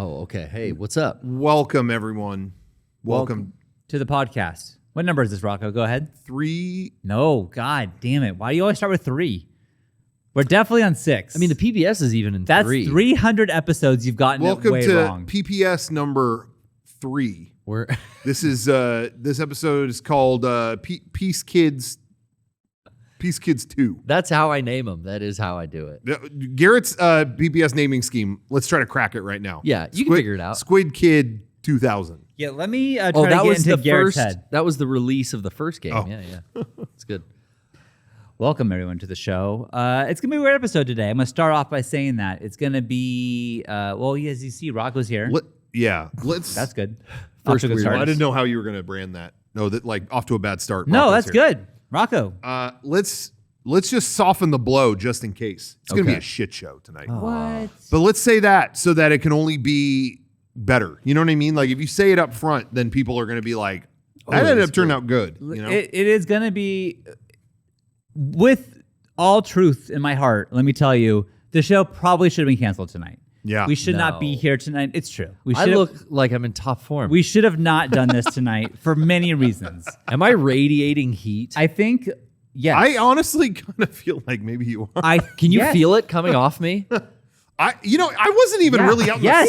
Oh, okay. Hey, what's up? Welcome, everyone. Welcome to the podcast. What number is this, Rocco? Go ahead. 3. No, God damn it. Why do you always start with 3? We're definitely on 6. I mean, the PBS is even in That's 3. 300 episodes you've gotten Welcome it way to wrong. PPS number 3. This is this episode is called Peace Kids 2. That's how I name them. That is how I do it. Garrett's PPS naming scheme. Let's try to crack it right now. Yeah, you can figure it out. Squid Kid 2000. Yeah, let me try to get into Garrett's head. That was the release of the first game. Oh. Yeah. It's good. Welcome, everyone, to the show. It's going to be a weird episode today. I'm going to start off by saying that. It's going to be, as you see, Rocco's here. Let's. That's good. First weird. I didn't know how you were going to brand that. No, that like off to a bad start. No, Rocco's that's here. good. Rocco. Let's just soften the blow just in case. It's going to be a shit show tonight. What? But let's say that so that it can only be better. You know what I mean? Like if you say it up front, then people are going to be like, that ended up turning out good. You know? It is going to be, with all truth in my heart, let me tell you, the show probably should have been canceled tonight. Yeah. We should not be No. here tonight. It's true. I look like I'm in top form. We should have not done this tonight for many reasons. Am I radiating heat? I think, yes. I honestly kind of feel like maybe you are. Can you feel it coming off me? I wasn't even really out in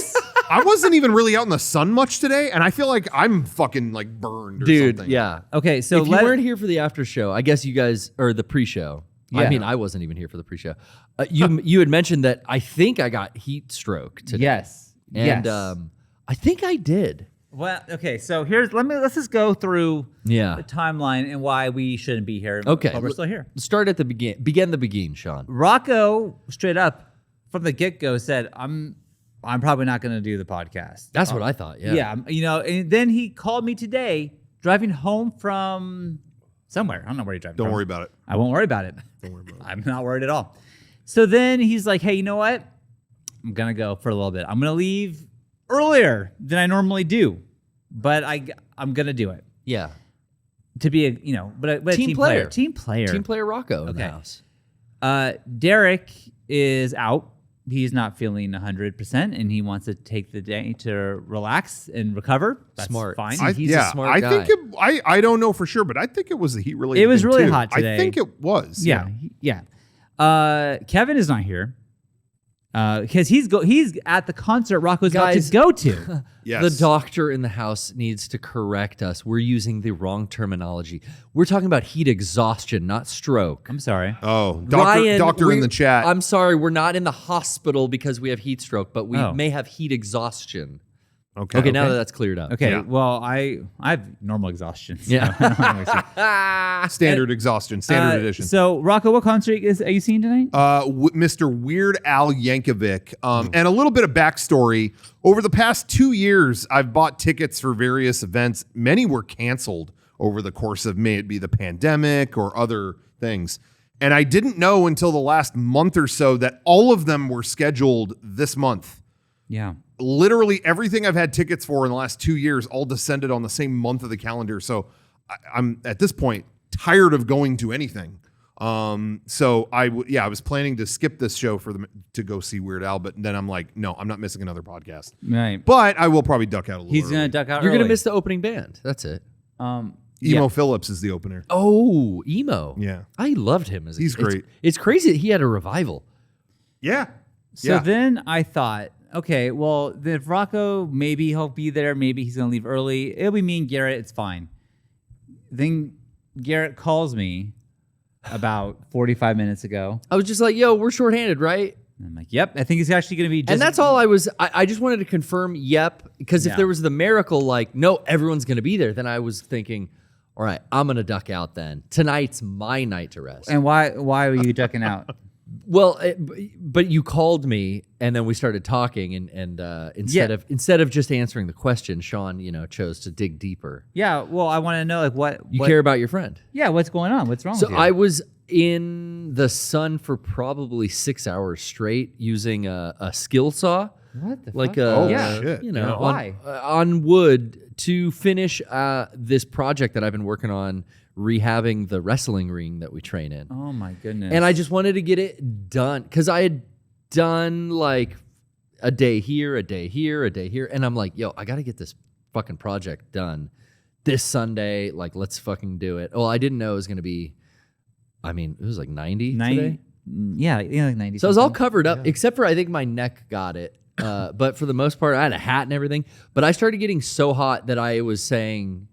I wasn't even really out in the sun much today, and I feel like I'm fucking like burned or Dude, something. yeah. Okay, so if you weren't here for the after show, I guess you guys, or the pre-show. Yeah. I mean, I wasn't even here for the pre-show. You had mentioned that I think I got heat stroke today. Yes. And yes. I think I did. Well, okay, so let's just go through the timeline and why we shouldn't be here. Okay. But we're still here. Start at the begin. Begin the begin, Sean. Rocco, straight up, from the get-go, said, I'm probably not going to do the podcast. That's what I thought, yeah. Yeah, and then he called me today, driving home from somewhere. I don't know where he drove. Don't worry about it. I won't worry about it. Don't worry about it. I'm not worried at all. So then he's like, hey, you know what? I'm going to go for a little bit. I'm going to leave earlier than I normally do, but I'm going to do it. Yeah. To be a team player. Team player. Team player Rocco in the house. Derek is out. He's not feeling 100%, and he wants to take the day to relax and recover. That's smart. fine. He's a smart guy. I think I don't know for sure, but I think it was the heat related. It was thing really too. hot today. I think it was. Yeah. Kevin is not here because he's at the concert Rocco's about to go to. Yes. The doctor in the house needs to correct us. We're using the wrong terminology. We're talking about heat exhaustion, not stroke. I'm sorry. Oh, Ryan, doctor in the chat. I'm sorry, we're not in the hospital because we have heat stroke, but we Oh. may have heat exhaustion. Okay. Now that that's cleared up. Okay. Yeah. Well, I have normal exhaustion. So Yeah. I don't know what you're saying. Standard exhaustion, standard edition. So Rocco, what concert are you seeing tonight? Mr. Weird Al Yankovic. And a little bit of backstory. Over the past 2 years, I've bought tickets for various events. Many were canceled over the course of, may it be the pandemic or other things. And I didn't know until the last month or so that all of them were scheduled this month. Yeah. Literally everything I've had tickets for in the last 2 years all descended on the same month of the calendar. So I'm at this point tired of going to anything. So I was planning to skip this show to go see Weird Al, but then I'm like, no, I'm not missing another podcast. Right. But I will probably duck out a little. He's going to duck out You're going to early. miss the opening band. That's it. Emo Phillips is the opener. Oh, Emo. Yeah. I loved him as a He's great. It's crazy that he had a revival. Yeah. So then I thought, okay, well, if Rocco, maybe he'll be there. Maybe he's going to leave early. It'll be me and Garrett. It's fine. Then Garrett calls me about 45 minutes ago. I was just like, yo, we're shorthanded, right? And I'm like, yep, I think it's actually going to be just... And that's all I just wanted to confirm, yep. Because if there was the miracle, like, no, everyone's going to be there, then I was thinking, all right, I'm going to duck out then. Tonight's my night to rest. And why are you ducking out? Well, but you called me, and then we started talking, and instead of just answering the question, Sean, chose to dig deeper. Yeah, well, I want to know what You care about your friend. Yeah, what's going on? What's wrong So with you? I was in the sun for probably 6 hours straight using a skill saw. What the Like fuck? shit. Why? on wood to finish this project that I've been working on, rehabbing the wrestling ring that we train in. Oh my goodness. And I just wanted to get it done because I had done like a day here, a day here, a day here. And I'm like, yo, I got to get this fucking project done this Sunday. Like, let's fucking do it. Well, I didn't know it was going to be, I mean, it was like 90 today. Yeah, like 90. So I was all covered up, except for I think my neck got it. But for the most part, I had a hat and everything. But I started getting so hot that I was saying,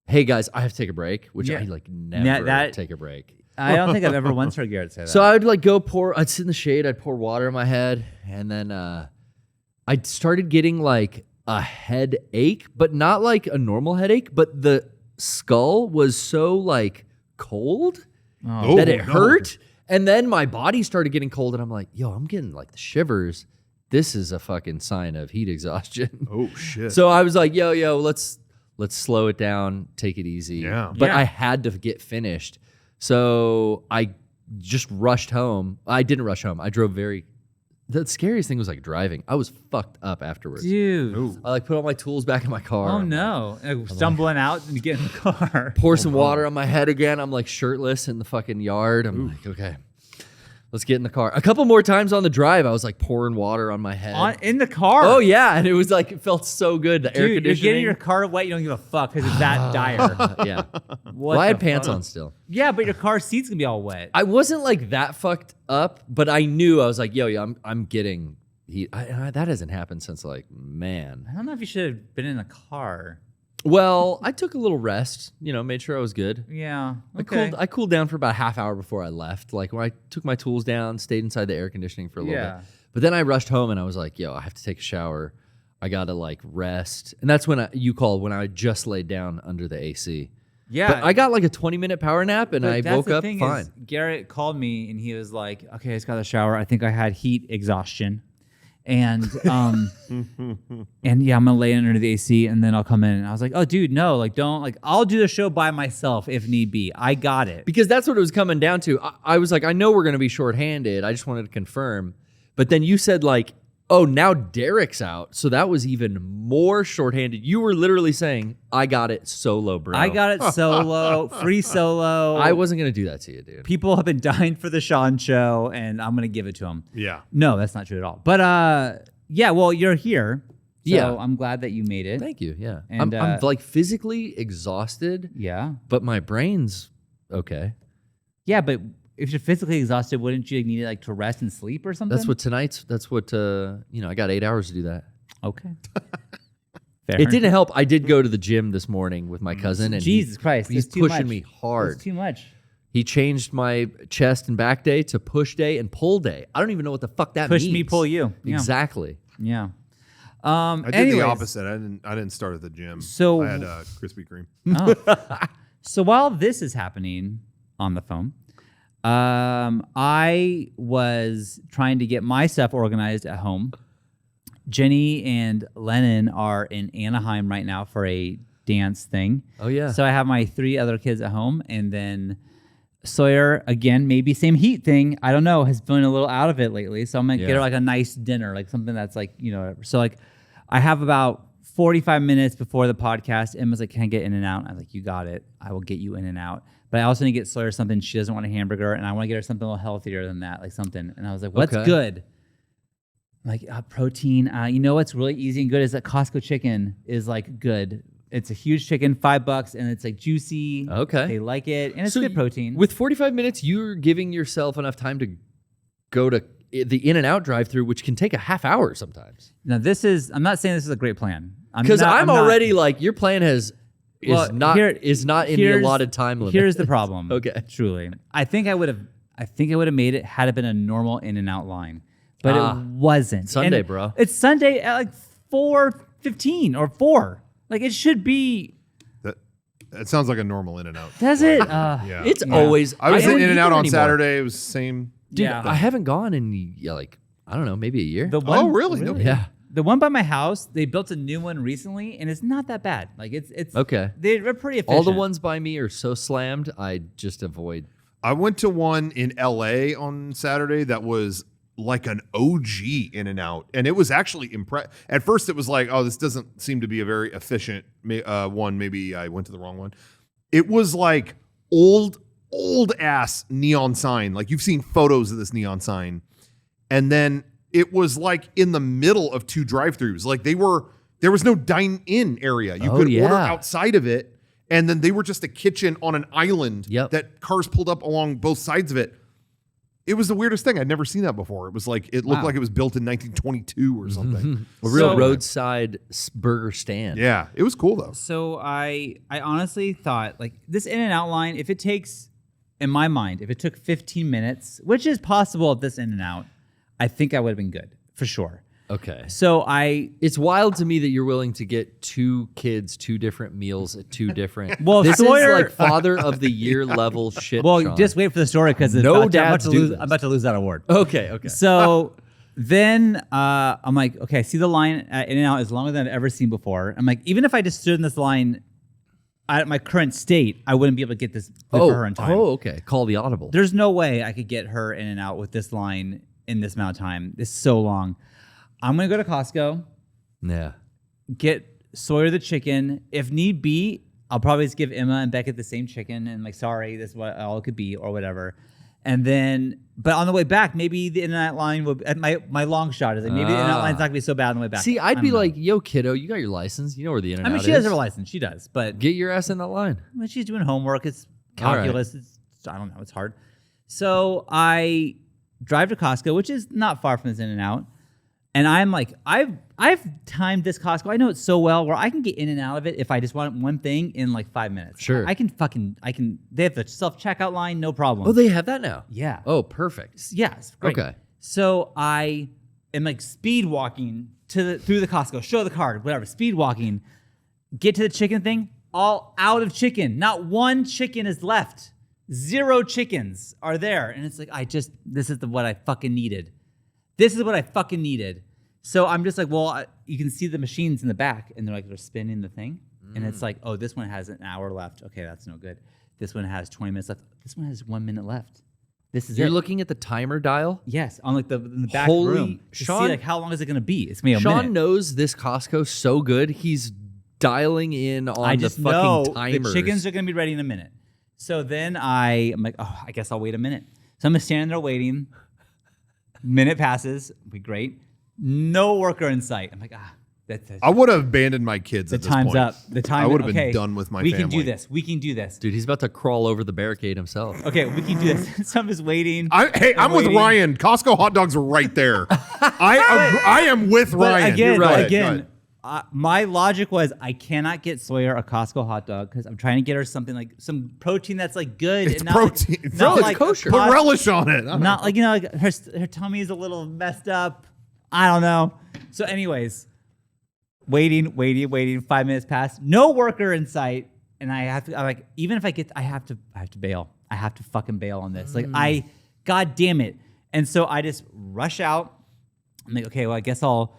hey guys, I have to take a break, which I like never take a break. I don't think I've ever once heard Garrett say that. So I would like I'd sit in the shade, I'd pour water in my head, and then I started getting like a headache, but not like a normal headache, but the skull was so like cold that it hurt. And then my body started getting cold, and I'm like, yo, I'm getting like the shivers. This is a fucking sign of heat exhaustion. Oh shit. So I was like, yo, let's slow it down, take it easy. Yeah. But I had to get finished. So I just rushed home. I didn't rush home. I drove the scariest thing was like driving. I was fucked up afterwards. Dude. Ooh. I like put all my tools back in my car. Oh no. Stumbling out and get in the car. Pour some water on my head again. I'm like shirtless in the fucking yard. I'm like, okay, let's get in the car. A couple more times on the drive, I was like pouring water on my head. In the car? Oh yeah, and it was like, it felt so good. The air Dude, conditioning. you're getting your car wet, you don't give a fuck because it's that dire. Yeah. What I had the pants fuck? on still. Yeah, but your car seat's gonna be all wet. I wasn't like that fucked up, but I knew I was like, yo, I'm getting heat. That hasn't happened since like, man. I don't know if you should have been in a car. Well, I took a little rest, made sure I was good. Yeah. Okay. I cooled down for about a half hour before I left. Like when I took my tools down, stayed inside the air conditioning for a little bit. But then I rushed home and I was like, yo, I have to take a shower. I got to like rest. And that's when you called, when I just laid down under the AC. Yeah. But I got like a 20-minute power nap and I woke up fine. Garrett called me and he was like, okay, I just got a shower. I think I had heat exhaustion. And and yeah, I'm gonna lay under the AC and then I'll come in. And I was like, oh dude, no, like don't, like I'll do the show by myself if need be. I got it. Because that's what it was coming down to. I was like, I know we're gonna be shorthanded. I just wanted to confirm. But then you said like, oh, now Derek's out. So that was even more shorthanded. You were literally saying, I got it solo, bro. I got it solo, free solo. I wasn't going to do that to you, dude. People have been dying for the Sean show, and I'm going to give it to them. Yeah. No, that's not true at all. But yeah, well, you're here. So yeah. I'm glad that you made it. Thank you. Yeah. And, I'm like physically exhausted. Yeah. But my brain's okay. Yeah, but if you're physically exhausted, wouldn't you need like to rest and sleep or something? That's what I got 8 hours to do that. Okay. Fair. It didn't help. I did go to the gym this morning with my cousin, and Jesus Christ, he's it's too pushing much. me hard. It's too much. He changed my chest and back day to push day and pull day. I don't even know what the fuck that means. Push me, pull you. Yeah. Exactly. Yeah. I did anyways, the opposite. I didn't start at the gym. So I had Krispy Kreme. Oh. So while this is happening on the phone, I was trying to get my stuff organized at home. Jenny and Lennon are in Anaheim right now for a dance thing. Oh, yeah. So I have my 3 other kids at home, and then Sawyer, again, maybe same heat thing. I don't know, has been a little out of it lately. So I'm going to get her like a nice dinner, like something that's like, so like I have about 45 minutes before the podcast. Emma's like, can I get in and out? I was like, you got it. I will get you in and out. But I also need to get Sawyer something. She doesn't want a hamburger, and I want to get her something a little healthier than that, like something. And I was like, what's good? Like protein. You know what's really easy and good is that Costco chicken is like good. It's a huge chicken, $5, and it's like juicy. Okay. They like it, and it's good protein. With 45 minutes, you're giving yourself enough time to go to the In-N-Out drive-through, which can take a half hour sometimes. Now, I'm not saying this is a great plan. Because I'm already like, your plan is not in the allotted time limit. Here's the problem. Okay. Truly. I think I would have made it had it been a normal In-N-Out line. But it wasn't. Sunday, and bro. It's Sunday at like 4:15 or 4. Like it should be. That sounds like a normal In-N-Out. Does it? Yeah. It's always. I was in In-N-Out on anymore. Saturday. It was the same. Dude, Yeah. I haven't gone in like, I don't know, maybe a year. Oh, really? No. Yeah. The one by my house, they built a new one recently, and it's not that bad. Like it's Okay. They're pretty efficient. All the ones by me are so slammed, I just avoid. I went to one in LA on Saturday that was like an OG In-N-Out, and it was actually At first, it was like, oh, this doesn't seem to be a very efficient one. Maybe I went to the wrong one. It was like old ass neon sign. Like you've seen photos of this neon sign, and then it was like in the middle of two drive-thrus. Like there was no dine-in area. You could order outside of it. And then they were just a kitchen on an island that cars pulled up along both sides of it. It was the weirdest thing. I'd never seen that before. It was like, it looked like it was built in 1922 or something. A real roadside burger stand. Yeah, it was cool though. So I honestly thought like this In-N-Out line, if it takes, in my mind, if it took 15 minutes, which is possible at this In-N-Out, I think I would have been good for sure. Okay. So it's wild to me that you're willing to get two kids 2 different meals at 2 different. Well, this Sawyer, is like father of the year level shit. Well, Sean. just wait for the story because I'm about to lose that award. Okay. So then I'm like, okay, I see the line at In-N-Out is longer than I've ever seen before. I'm like, even if I just stood in this line at my current state, I wouldn't be able to get this for her in time. Oh, okay. Call the audible. There's no way I could get her In-N-Out with this line in this amount of time. It's so long. I'm going to go to Costco. Yeah. Get Sawyer the chicken. If need be, I'll probably just give Emma and Beckett the same chicken and like, sorry, this is what all it could be or whatever. And then, but on the way back, maybe the In-N-Out line will, my long shot is like, maybe the In-N-Out line's not going to be so bad on the way back. See, I'd be like, yo, kiddo, you got your license. You know where the In-N-Out is. I mean, she does have a license. She does, but. Get your ass in that line. When she's doing homework, it's calculus. Right. I don't know, it's hard. So I drive to Costco, which is not far from this In-N-Out. And I'm like, I've timed this Costco. I know it so well where I can get in and out of it if I just want one thing in like 5 minutes. Sure. I can. They have the self-checkout line, no problem. Oh, they have that now? Yeah. Oh, perfect. Yes. Yeah, okay. So I am like speed walking through the Costco, show the card, whatever, speed walking, get to the chicken thing, all out of chicken. Not one chicken is left. 0 chickens are there. And it's like, this is what I fucking needed. This is what I fucking needed. So I'm just like, well, you can see the machines in the back, and they're spinning the thing. And it's like, oh, this one has an hour left. Okay, that's no good. This one has 20 minutes left. This one has 1 minute left. This is You're looking at the timer dial? Yes, on like in the back room. Sean, see like how long is it going to be? It's going to be a Sean minute. knows this Costco so good. He's dialing in on the fucking timers. The chickens are going to be ready in a minute. So then I'm like, oh, I guess I'll wait a minute. So I'm standing there waiting. Minute passes. Be great. No worker in sight. I'm like, that's I would have abandoned my kids at this point. The time's up. The time. I would have been done with my family. We can do this. We can do this. Dude, he's about to crawl over the barricade himself. Okay, we can do this. So I'm just waiting. I'm with Ryan. Costco hot dogs are right there. I am with Ryan. Again, You're right. Again, my logic was I cannot get Sawyer a Costco hot dog because I'm trying to get her something like some protein that's like good. It's and not protein. Like, not like kosher. Put relish on it. Not like, like her tummy is a little messed up. I don't know. So anyways, waiting. 5 minutes pass. No worker in sight. And I have to, even if I get, I have to bail. I have to fucking bail on this. God damn it. And so I just rush out. I'm like, okay, well, I guess I'll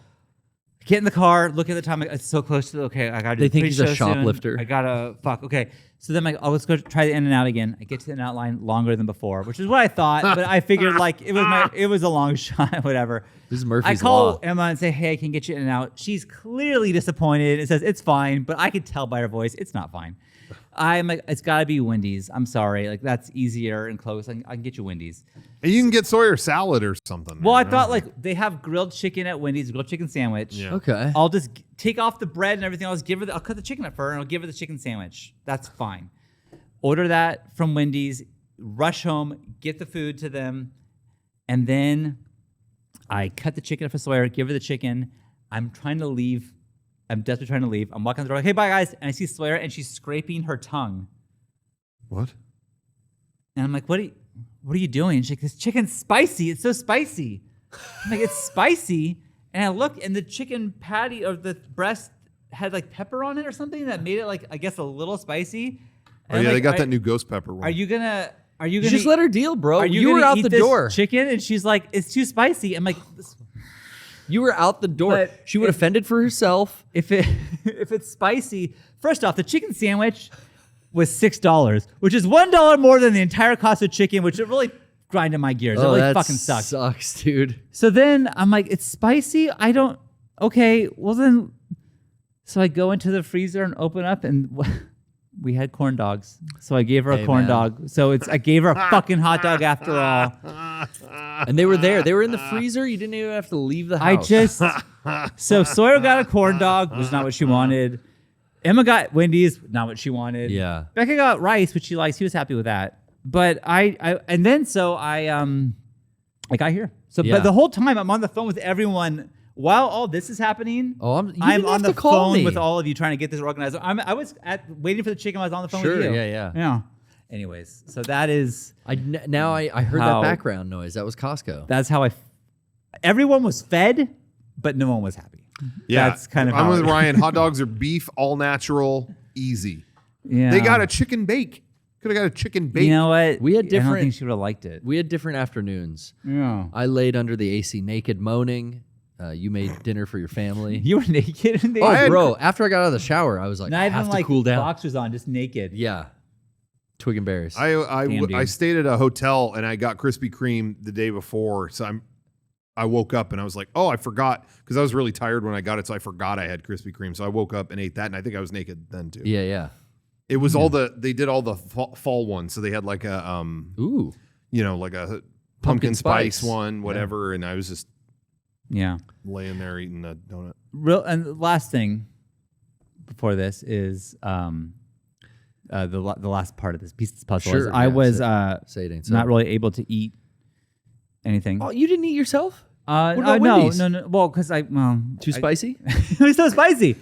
get in the car, look at the time. It's so close to okay. I gotta do. They think he's a shoplifter. I gotta fuck. Okay, so then I'm like, oh, let's go try the In-N-Out again. I get to the In-N-Out line longer than before, which is what I thought. But I figured it was a long shot, whatever. This is Murphy's I call Law. Emma and say, hey, I can get you In-N-Out. She's clearly disappointed. It says it's fine, but I could tell by her voice it's not fine. I'm like, it's got to be Wendy's. I'm sorry. That's easier and close. I can get you Wendy's. And you can get Sawyer salad or something. Well, I thought they have grilled chicken at Wendy's, grilled chicken sandwich. Yeah. Okay. I'll just take off the bread and everything else. I'll cut the chicken up for her and I'll give her the chicken sandwich. That's fine. Order that from Wendy's, rush home, get the food to them. And then I cut the chicken up for Sawyer, give her the chicken. I'm trying to leave. I'm desperately trying to leave. I'm walking the door like, hey, bye, guys. And I see Sawyer, and she's scraping her tongue. What? And I'm like, what are you doing? She's like, this chicken's spicy. It's so spicy. I'm like, it's spicy. And I look, and the chicken patty or the breast had like pepper on it or something that made it like, I guess, a little spicy. And they got that new ghost pepper one. Are you gonna just let her deal, bro? Are You were out the door. Chicken, and she's like, it's too spicy. I'm like, You were out the door. But she would have fended for herself. If it's spicy, first off, the chicken sandwich was $6, which is $1 more than the entire cost of chicken, which it really grinded my gears. It really that fucking sucks. Sucks, dude. So then I'm like, it's spicy. Okay, well then. So I go into the freezer and open up, and we had corn dogs. So I gave her a corn dog. So I gave her a fucking hot dog after all. And they were there. They were in the freezer. You didn't even have to leave the house. So Sawyer got a corn dog, which is not what she wanted. Emma got Wendy's, not what she wanted. Yeah. Becca got rice, which she likes. He was happy with that. But I got here. So, Yeah. but the whole time I'm on the phone with everyone while all this is happening. Oh, I'm didn't on have the to call phone me. with all of you trying to get this organized. I was waiting for the chicken. I was on the phone Sure, with you. yeah. Anyways, so that is I heard How- that background noise. That was Costco. that's how everyone was fed, but no one was happy. Yeah, That's kind of I'm how with it- Ryan. Hot dogs are beef, all natural, easy. Yeah. They got a chicken bake. Could have got a chicken bake. You know what? We had I different- don't think she would have liked it. We had different afternoons. Yeah. I laid under the AC naked moaning. You made dinner for your family. You were naked in the Oh, had- bro! After I got out of the shower, I was like, not I even have to like cool down. boxers on, just naked. Yeah, twig and berries. I Damn, dude. stayed at a hotel and I got Krispy Kreme the day before, so I woke up and I was like, oh, I forgot, because I was really tired when I got it, so I forgot I had Krispy Kreme. So I woke up and ate that, and I think I was naked then too. yeah. It was they did all the fall ones, so they had like a Ooh, like a pumpkin Pumpkin spice spice. one, whatever, and I was just Yeah. laying there eating a donut. And the last thing before this is the last part of this piece of this puzzle is Sure, I yeah, was say it ain't so. not really able to eat anything. Oh, you didn't eat yourself? What about no, Wendy's? no. Well, because Too spicy? it was so spicy.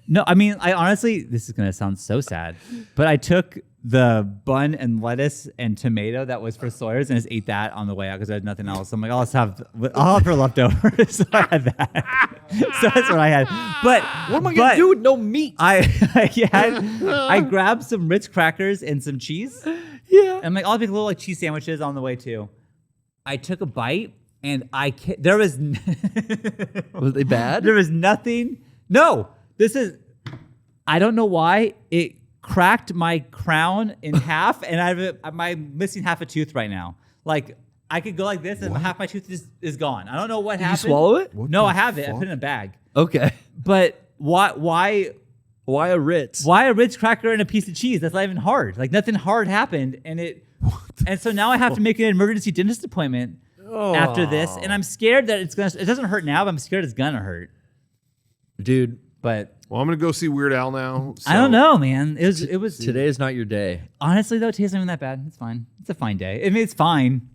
No, I mean, I honestly, this is gonna sound so sad, but I took the bun and lettuce and tomato that was for Sawyer's and just ate that on the way out because I had nothing else. So I'm like, I'll have her leftovers. So I had that. So that's what I had. But What am I gonna do with no meat? I grabbed some Ritz crackers and some cheese. Yeah. I'm like, I'll make little like cheese sandwiches on the way too. I took a bite and there was Was they bad? there was nothing. No, I don't know why it cracked my crown in half, and I'm missing half a tooth right now. Like I could go like this, and half my tooth is gone. I don't know what Did you happened. swallow it? No, I have it. I put it in a bag. Okay. But why Why a Ritz? a Ritz cracker and a piece of cheese? That's not even hard. Like nothing hard happened, and so now I have to make an emergency dentist appointment after this, and I'm scared that it doesn't hurt now, but I'm scared it's gonna hurt. Dude, But Well, I'm gonna go see Weird Al now. I don't know, man. It was today is not your day. honestly though, it tastes not even that bad. It's fine. It's a fine day. I mean, it's fine.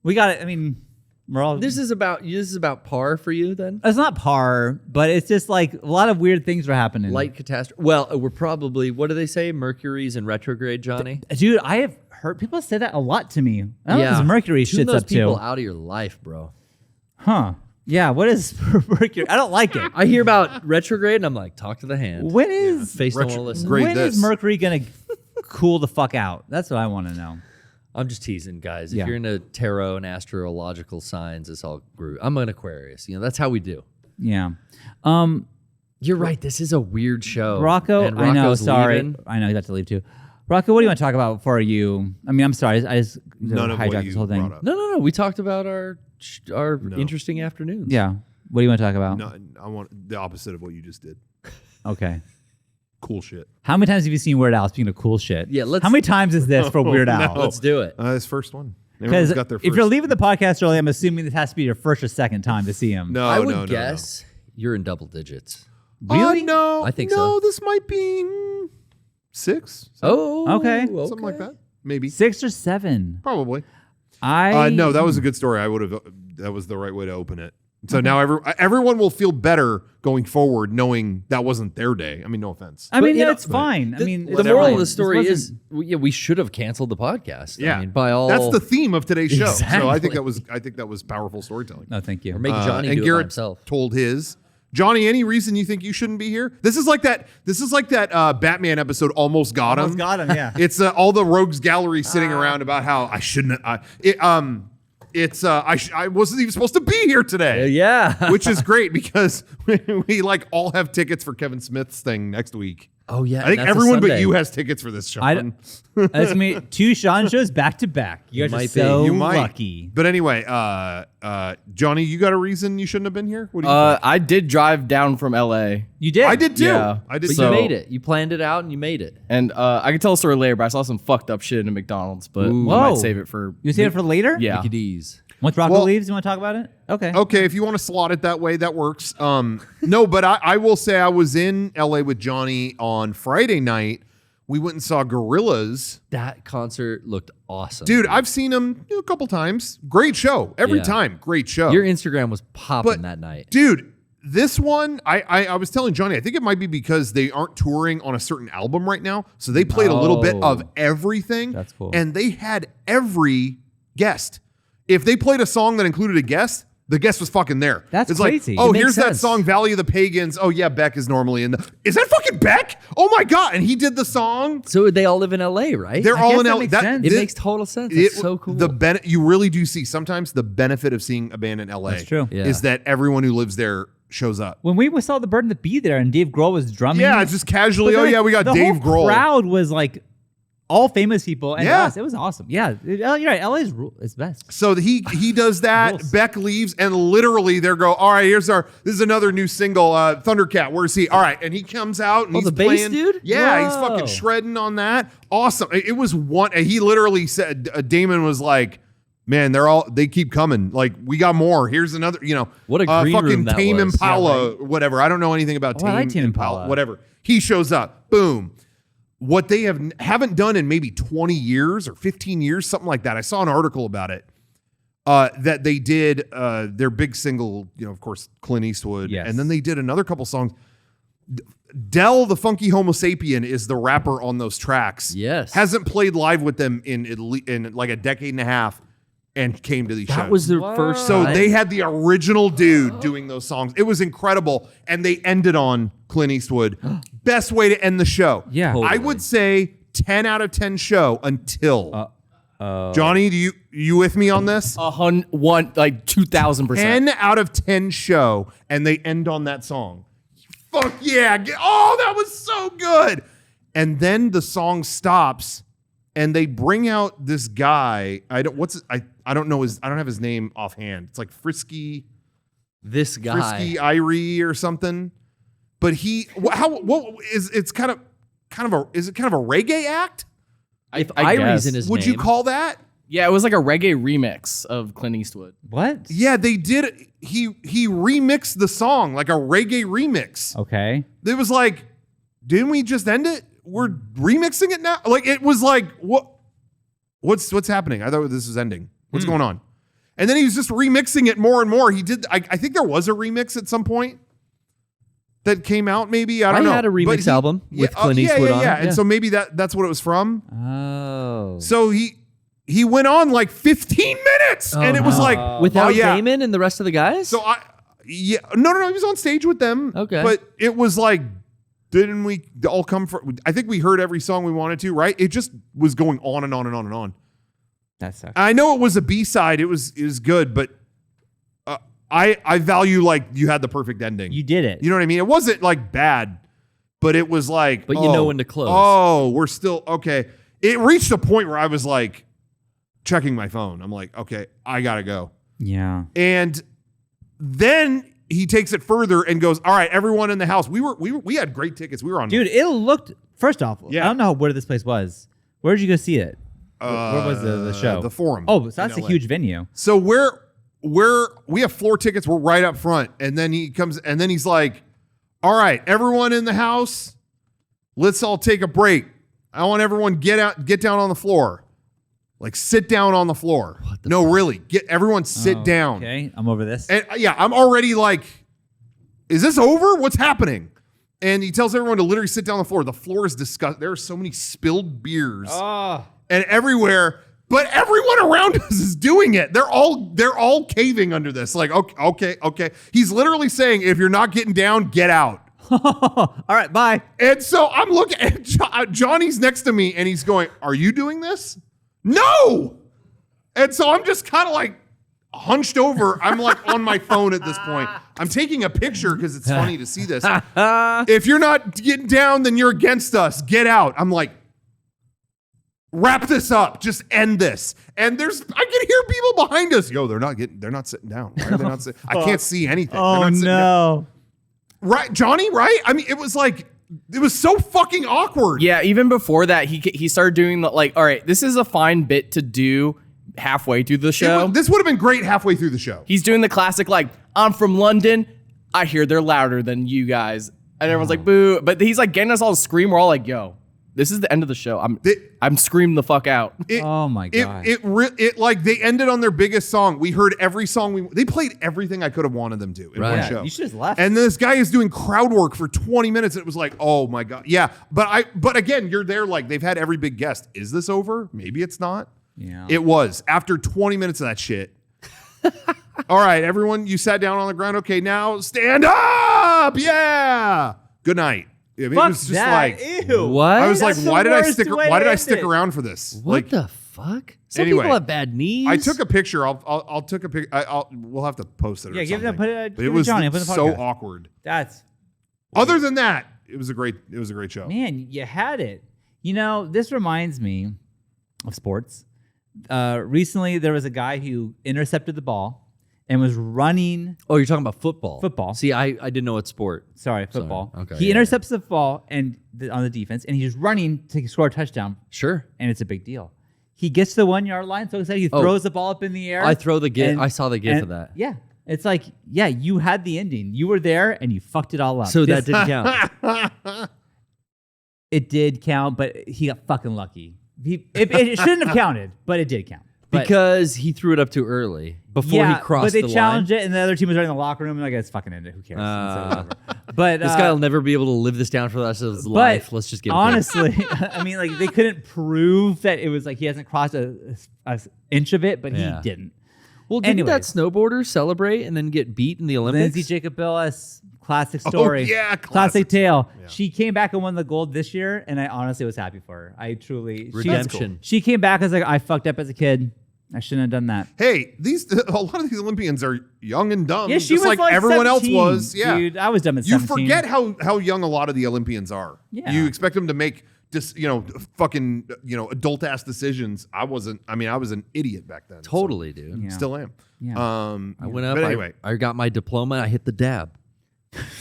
We got it. I mean, we're all. This is about par for you then? It's not par, but it's just like a lot of weird things are happening. Light catastrophe. Well, we're probably, what do they say? Mercury's in retrograde, Johnny? dude, I have heard people say that a lot to me. I don't know what Mercury Tune shit's those up people to. out of your life, bro. Huh. Yeah, what is Mercury? I don't like it. I hear about retrograde and I'm like, talk to the hand. When is Face don't want to listen. Great when is this. Mercury gonna cool the fuck out? That's what I want to know. I'm just teasing, guys. Yeah. If you're into tarot and astrological signs, it's all group. I'm an Aquarius. That's how we do. Yeah. You're right. This is a weird show. Rocco, And I know. Rocco's Sorry, leaving. I know you got to leave too. Rocco, what do you want to talk about before you? I mean, I'm sorry. I just None of what hijacked you this whole thing. brought up. No. We talked about our interesting afternoons. Yeah. What do you want to talk about? No, I want the opposite of what you just did. Okay. Cool shit. How many times have you seen Weird Al? Speaking of cool shit. Yeah, let's- How many times is this for Weird Al? no. Let's do it. This first one. Because Everyone's got their first. if you're leaving the podcast early, I'm assuming this has to be your first or second time to see him. no, I would no, guess you're in double digits. Really? No, I think no, so. this might be 6. Oh, Okay. Something like that. Maybe. 6 or 7. Probably. I No, that was a good story. I would have. That was the right way to open it. So now everyone will feel better going forward, knowing that wasn't their day. I mean, no offense. I mean, you know, it's fine. I mean, the it's moral fine. of the This story wasn't- is, we should have canceled the podcast. Yeah, I mean, by all that's the theme of today's show. So I think Exactly. that was powerful storytelling. No, thank you. Or make Johnny and do it by Garrett himself. told his. Johnny, any reason you think you shouldn't be here? This is like that Batman episode, Almost Got Him. Almost got him, yeah. It's all the rogues gallery sitting around about how I shouldn't. I wasn't even supposed to be here today. Yeah. Which is great because we like all have tickets for Kevin Smith's thing next week. Oh, yeah. I think that's a everyone but Sunday. you has tickets for this, Sean. That's me. 2 Sean shows back to back. You guys are might be. so You might. lucky. But anyway, Johnny, you got a reason you shouldn't have been here? What do you think? I did drive down from LA, You did. I did too. yeah. I did But too. So- you made it. You planned it out and you made it. and I can tell a story later. But I saw some fucked up shit in a McDonald's, but we Whoa. might save it for. You say it for later? Yeah. Make it ease. Once Rocco Well- leaves, you want to talk about it? Okay. Okay, if you want to slot it that way, that works. No, but I will say I was in LA with Johnny on Friday night. We went and saw Gorillaz. That concert looked awesome. Dude, I've seen him a couple times. Great show. Every Yeah. time, great show. Your Instagram was popping But- that night. Dude, this one, I was telling Johnny, I think it might be because they aren't touring on a certain album right now. So they played a little bit of everything. That's cool. And they had every guest. If they played a song that included a guest, the guest was fucking there. That's it's crazy. Like, oh, It makes here's that sense. song, Valley of the Pagans. Oh, yeah, Beck is normally in the. Is that fucking Beck? Oh my God. And he did the song. So they all live in LA, right? They're I all guess in that LA. makes sense. it makes total sense. It's so cool. You really do see sometimes the benefit of seeing a band in LA. That's true. Yeah. Is that everyone who lives there shows up. When we saw the Burden to be there and Dave Grohl was drumming. Yeah, it's just casually. but Oh like, yeah, we got the Dave whole Grohl. crowd was like all famous people and Yeah. us. It was awesome. Yeah, you're right. LA's it's best. So he does that. Rules. Beck leaves, and literally they go, all right, this is another new single, Thundercat. Where's he? All right, and he comes out and Oh, he's the bass playing. dude? Yeah, he's Whoa. fucking shredding on that. Awesome. It was one. He literally said, Damon was like, man, they keep coming. Like, we got more. Here's another. What a green fucking room that Tame was. Impala, whatever. I don't know anything about Oh, I Tame, like Tame Impala. Whatever. He shows up. Boom. What they haven't done in maybe 20 years or 15 years, something like that. I saw an article about it. That they did their big single, of course, Clint Eastwood. Yes. And then they did another couple songs. Del, the Funky Homo Sapien, is the rapper on those tracks. Yes. Hasn't played live with them in like a decade and a half and came to these shows. That was their first So time? they had the original dude doing those songs. It was incredible. And they ended on Clint Eastwood. Best way to end the show. Yeah. Totally. I would say 10 out of 10 show until. Johnny, do you with me on this? 2,000%. 10 out of 10 show, and they end on that song. Fuck yeah. Oh, that was so good. And then the song stops, and they bring out this guy. I don't have his name offhand. It's like Frisky This guy. Irie or something. But is it kind of a reggae act? If I Irie's guess. in his Would name. you call that? Yeah, it was like a reggae remix of Clint Eastwood. What? Yeah, they did. He remixed the song, like a reggae remix. Okay. It was like, didn't we just end it? We're remixing it now? Like, it was like, what's happening? I thought this was ending. What's going on? And then he was just remixing it more and more. He did. I think there was a remix at some point that came out. Maybe I don't know. had a remix But album with Clint Eastwood on it. And Yeah. so maybe that's what it was from. Oh. So he went on like 15 minutes, and it was no. like Without oh, yeah. Damon and the rest of the guys? So he was on stage with them. Okay. But it was like, didn't we all come for? I think we heard every song we wanted to, right? It just was going on and on and on and on. That sucks. I know it was a B-side. It was good, but I value like you had the perfect ending. You did it. You know what I mean? It wasn't like bad, but it was like, But you know when to close. Oh, we're still okay. It reached a point where I was like checking my phone. I'm like, okay, I gotta go. Yeah. And then he takes it further and goes, all right, everyone in the house. We had great tickets. We were on. Dude, it looked, first off, Yeah. I don't know where this place was. Where did you go see it? Where was the show? The Forum. Oh, so that's in a LA. huge venue. So we have floor tickets. We're right up front. And then he comes and then he's like, all right, everyone in the house, let's all take a break. I want everyone get down on the floor. Like sit down on the floor. No, really. Everyone sit down. Okay, I'm over this. And yeah, I'm already like, is this over? What's happening? And he tells everyone to literally sit down on the floor. The floor is disgusting. There are so many spilled beers and everywhere, but everyone around us is doing it. They're all caving under this. Like, okay. He's literally saying, if you're not getting down, get out. All right, bye. And so I'm looking at Johnny's next to me and he's going, are you doing this? No. And so I'm just kind of like hunched over. I'm like on my phone at this point. I'm taking a picture because it's funny to see this. If you're not getting down, then you're against us. Get out. I'm like, wrap this up. Just end this. And I can hear people behind us. Yo, they're not sitting down. Why are they not sitting? I can't see anything. They're Oh, not sitting down. no. Right, Johnny, right? I mean, it was so fucking awkward. Yeah, even before that, he started doing the like, all right, this is a fine bit to do halfway through the show. This would have been great halfway through the show. He's doing the classic, like, I'm from London. I hear they're louder than you guys. And everyone's like, boo. But he's like getting us all to scream. We're all like, yo, this is the end of the show. I'm screaming the fuck out. Oh my God. It like they ended on their biggest song. We heard every song. They played everything I could have wanted them to in one show. You should have left. And this guy is doing crowd work for 20 minutes. And it was like, oh my God. Yeah. But again, you're there like they've had every big guest. Is this over? Maybe it's not. Yeah. It was. After 20 minutes of that shit. All right, everyone, you sat down on the ground. Okay, now stand up. Yeah. Good night. I mean, Fuck it was just that. like, Ew. What? I was That's like, the why did I worst stick? way Why to did I end stick it. around for this? What Like, the fuck? Some Anyway, people have bad knees. I took a picture. I'll take a picture. We'll have to post it. Yeah, or give it. something. Put it. But it was Johnny. Put it in the so podcast. awkward. That's Other than that, it was a great show. man. You had it. You know, this reminds me of sports. Recently, there was a guy who intercepted the ball and was running. Oh, you're talking about football. Football. See, I didn't know what sport. Sorry, football. Okay, He yeah, intercepts the ball and on the defense, and he's running to score a touchdown, Sure. and it's a big deal. He gets to the 1 yard line, so excited. He throws the ball up in the air. I throw the gif. and- I saw the gif and- of that. Yeah, it's like, yeah, you had the ending. You were there, and you fucked it all up. So This- that didn't count. it did count, but he got fucking lucky. It shouldn't have counted, but it did count. But, Because he threw it up too early before he crossed but they the line. challenged it, and the other team was right in the locker room, and like, it's fucking ended. Who cares? And so it was over. But This guy will never be able to live this down for the rest of his but life. Let's just give it to him. honestly, I mean, like they couldn't prove that it was like he hasn't crossed a inch of it, but Yeah. he didn't. Well, didn't that Anyways. snowboarder celebrate and then get beat in the Olympics? Lindsay Jacob Billis, classic story. yeah, classic classic tale. She came back and won the gold this year, and I honestly was happy for her. I truly Redemption. She came back as like, I fucked up as a kid. I shouldn't have done that. Hey, a lot of these Olympians are young and dumb, Yeah, she just was like everyone 17, else was. Yeah, dude, I was dumb at you 17. forget how young a lot of the Olympians are. Yeah. You expect them to make just fucking adult ass decisions. I wasn't. I mean, I was an idiot back then. so Totally, dude. Yeah. still am. Yeah. I went up. But anyway, I got my diploma. I hit the dab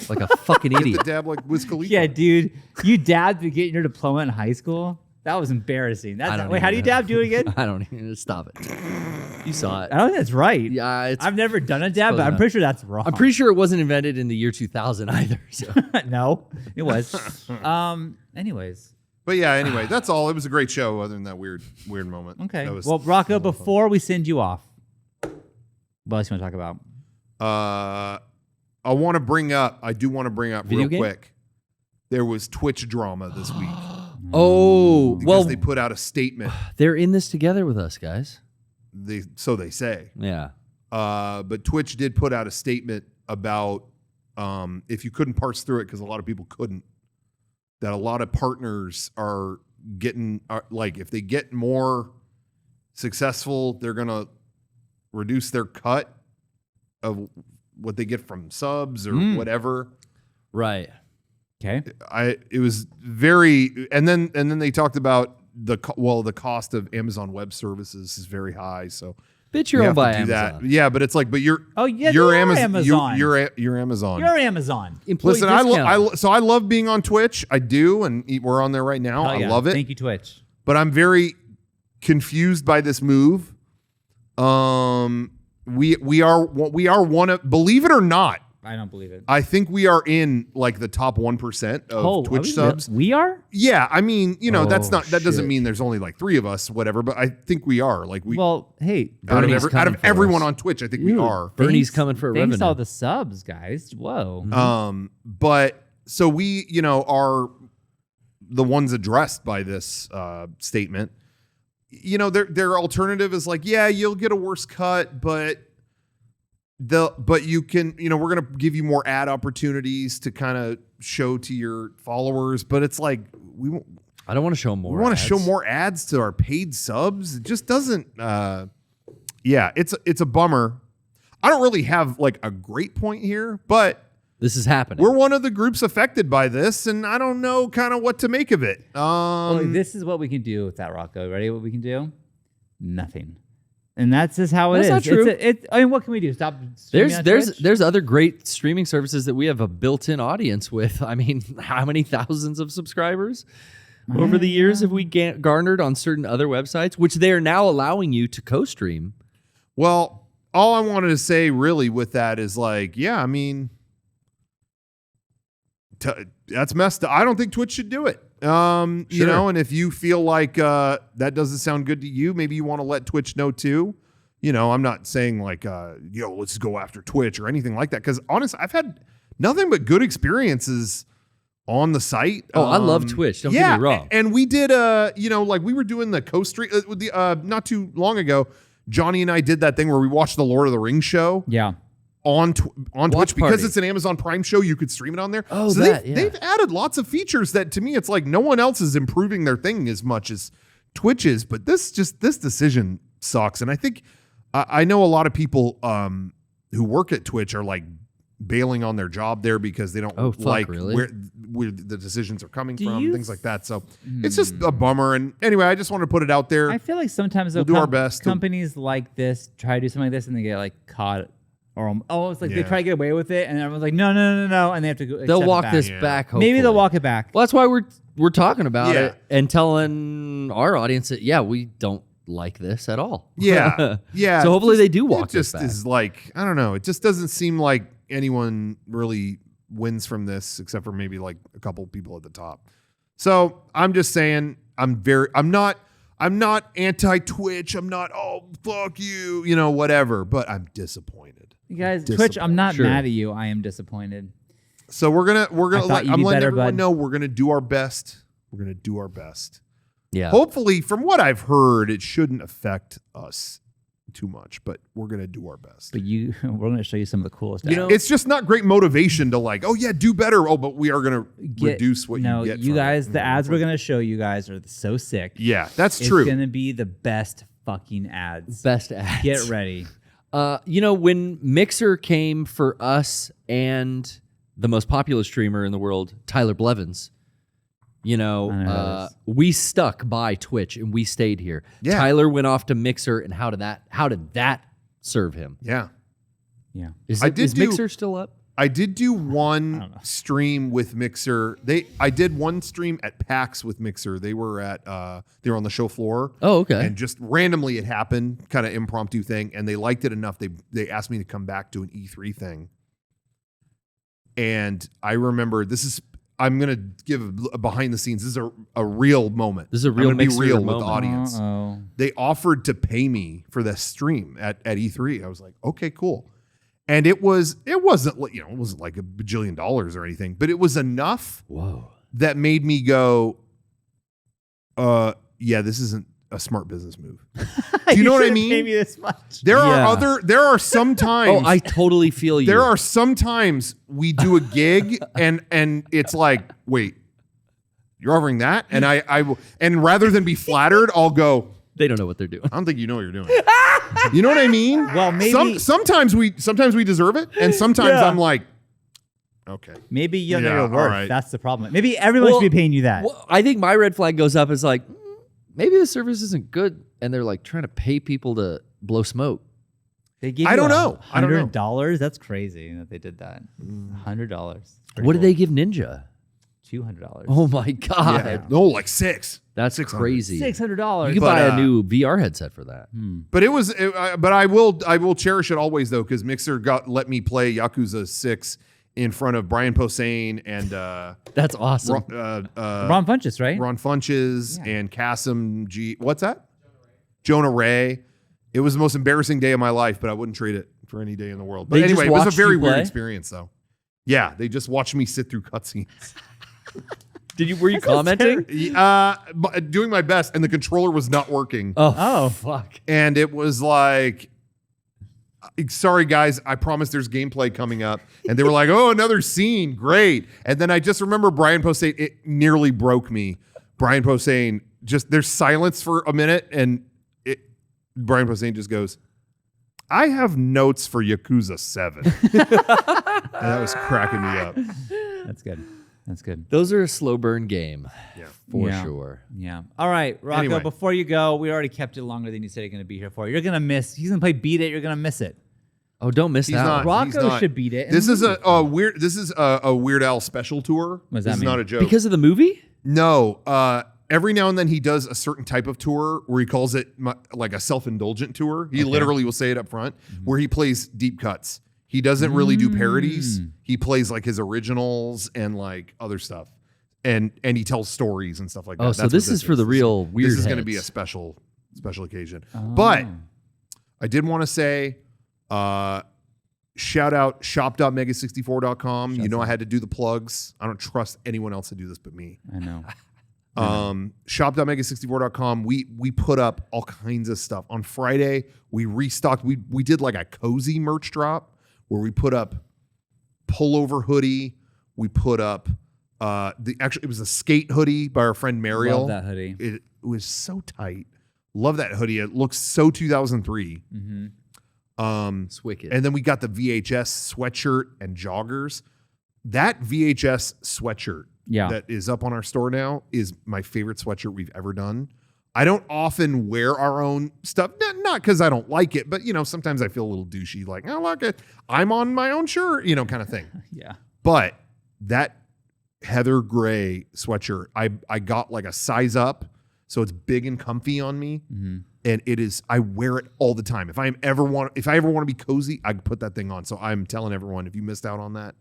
like a fucking the idiot. dab like Wiz Khalifa. Yeah, dude, you dabbed to get your diploma in high school. That was embarrassing. Wait, how do you dab? Do it again? I don't even stop it. You saw it. I don't think that's right. Yeah, it's. I've never done a dab, but I'm enough. pretty sure that's wrong. I'm pretty sure it wasn't invented in the year 2000 either. So No, it was. Anyways, But yeah, anyway, that's all. It was a great show, other than that weird moment. okay. That was Well, Rocco, before we send you off, what else you want to talk about? I do want to bring up Video real game? quick. There was Twitch drama this week. oh Because well, they put out a statement. they're in this together with us, guys. So they say. Yeah. But Twitch did put out a statement about if you couldn't parse through it, because a lot of people couldn't, that a lot of partners are getting, like, if they get more successful, they're going to reduce their cut of what they get from subs or whatever. Right. Okay. It was very, and then they talked about the cost of Amazon Web Services is very high, so Bitch, you you're have owned by to do Amazon. that. Yeah, but it's like, but you're yeah, you're they are Amazon. Amazon. You're Amazon. You're Amazon. Employee Listen, discount. so I love being on Twitch. I do, and we're on there right now. Hell I yeah. love it. Thank you, Twitch. But I'm very confused by this move. We are one of, believe it or not, I don't believe it. I think we are in like the top 1% of Twitch subs. We are? Yeah, I mean, that doesn't shit. mean there's only like 3 of us, whatever. But I think we are. Like Well, hey, out Bernie's of coming for everyone us. on Twitch, I think we Dude, are. Bernie's coming for thanks revenue. all the subs, guys. Whoa. But so we, are the ones addressed by this statement. Their alternative is like, yeah, you'll get a worse cut, but you can, we're going to give you more ad opportunities to kind of show to your followers. But it's like, I don't want to show more. we want to ads. show more ads to our paid subs. It just doesn't. It's a bummer. I don't really have like a great point here, but This is happening. we're one of the groups affected by this, and I don't know kind of what to make of it. Well, this is what we can do with that, Rocco. Ready? What we can do? Nothing. And that's just how it is. That's not true. I mean, what can we do? Stop streaming on Twitch? There's other great streaming services that we have a built-in audience with. I mean, how many thousands of subscribers? over the years have we garnered on certain other websites, which they are now allowing you to co-stream? Well, all I wanted to say really with that is like, yeah, I mean, that's messed up. I don't think Twitch should do it. You know, and if you feel like that doesn't sound good to you, maybe you want to let Twitch know too. You know, I'm not saying like, let's go after Twitch or anything like that. Because honestly, I've had nothing but good experiences on the site. Oh, I love Twitch. Don't get me wrong. And we did, like we were doing the co-stream with the not too long ago. Johnny and I did that thing where we watched the Lord of the Rings show. Yeah. On Twitch because party. it's an Amazon Prime show. You could stream it on there. Oh, so that, they've added lots of features that to me it's like no one else is improving their thing as much as Twitch is. But this decision sucks, and I think I know a lot of people who work at Twitch are like bailing on their job there because they don't like where the decisions are coming from and things like that. So it's just a bummer. And anyway, I just want to put it out there. I feel like sometimes we'll do our best. Companies like this try to do something like this and they get like caught. Or it's like they try to get away with it, and everyone's like, no, and they have to go. They'll walk this back. Hopefully. Maybe they'll walk it back. Well, that's why we're talking about it and telling our audience that we don't like this at all. Yeah. So hopefully they do walk this back. It just is like, I don't know. It just doesn't seem like anyone really wins from this except for maybe like a couple people at the top. So I'm just saying I'm not anti-Twitch. I'm not, fuck you, whatever. But I'm disappointed. You guys, Twitch, I'm not mad at you. I am disappointed. So we're gonna I'm letting everyone know we're gonna do our best. We're gonna do our best. Yeah. Hopefully, from what I've heard, it shouldn't affect us too much, but we're gonna do our best. But we're gonna show you some of the coolest. It's just not great motivation to like, do better. But we are gonna reduce what you get. You guys, the ads we're gonna show you guys are so sick. Yeah, that's true. It's gonna be the best fucking ads. Best ads. Get ready. When Mixer came for us and the most popular streamer in the world, Tyler Blevins, we stuck by Twitch and we stayed here. Yeah. Tyler went off to Mixer, and how did that serve him? Yeah. Is Mixer still up? I did do one stream with Mixer. I did one stream at PAX with Mixer. They were on the show floor. Oh, okay. And just randomly it happened, kind of impromptu thing, and they liked it enough. They asked me to come back to an E3 thing. And I remember I'm gonna give a behind the scenes. This is a real moment. This is a real Mixer be real moment. with the audience. Uh-oh. They offered to pay me for this stream at E3. I was like, okay, cool. And it wasn't like $1 bajillion or anything, but it was enough that made me go, this isn't a smart business move. Do you know what I mean? Pay me this much. There are some times. Oh, I totally feel you. There are some times we do a gig and it's like, wait, you're offering that? And and rather than be flattered, I'll go, they don't know what they're doing. I don't think you know what you're doing. You know what I mean? Well, maybe sometimes we deserve it, and sometimes I'm like, okay, maybe you know your all worth. right. That's the problem. Maybe everyone should be paying you that. Well, I think my red flag goes up as like, maybe the service isn't good, and they're like trying to pay people to blow smoke. They gave I don't know. $100. That's crazy that they did that. $100. What did they give Ninja? $200. Oh my god! Yeah. No, like $600. That's crazy. $600. You can buy a new VR headset for that. But but I will cherish it always though, because Mixer let me play Yakuza 6 in front of Brian Posehn and that's awesome. Ron Funches, right? Ron Funches and Kasim G. What's that? Jonah Ray. It was the most embarrassing day of my life, but I wouldn't trade it for any day in the world. But anyway, it was a very weird experience though. Yeah, they just watched me sit through cutscenes. Were you commenting? Doing my best, and the controller was not working. Oh, fuck. And it was like, sorry guys, I promise there's gameplay coming up. And they were like, oh, another scene, great. And then I just remember Brian Posehn, it nearly broke me. Brian Posehn, there's silence for a minute, and Brian Posehn just goes, I have notes for Yakuza 7. And that was cracking me up. That's good. That's good. Those are a slow burn game. Yeah. For sure. Yeah. All right, Rocco, Anyway. Before you go, we already kept it longer than you said you're going to be here for. You're going to miss. He's going to play Beat It. You're going to miss it. Oh, don't miss that. not. one. He's Rocco not. should beat it. This is a Weird Al special tour. What does that This is mean? not a joke. Because of the movie? No, every now and then he does a certain type of tour where he calls it like a self-indulgent tour. He literally will say it up front, where he plays deep cuts. He doesn't really do parodies. He plays like his originals and like other stuff. And he tells stories and stuff like that. Oh, so this is for the real weird This is going to heads. be a special occasion. But I did want to say, shout out shop.mega64.com. You know I had to do the plugs. I don't trust anyone else to do this but me. I know. Shop.mega64.com. We put up all kinds of stuff. On Friday, we restocked. We did like a cozy merch drop where we put up pullover hoodie. We put up it was a skate hoodie by our friend Mariel. Love that hoodie. It was so tight. Love that hoodie. It looks so 2003. It's wicked. And then we got the VHS sweatshirt and joggers. That VHS sweatshirt that is up on our store now is my favorite sweatshirt we've ever done. I don't often wear our own stuff, not because I don't like it, but sometimes I feel a little douchey, like, oh, look, I'm on my own shirt, kind of thing. Yeah. But that heather gray sweatshirt, I got like a size up, so it's big and comfy on me. And it is, I wear it all the time. If I ever want to be cozy, I can put that thing on. So I'm telling everyone, if you missed out on that,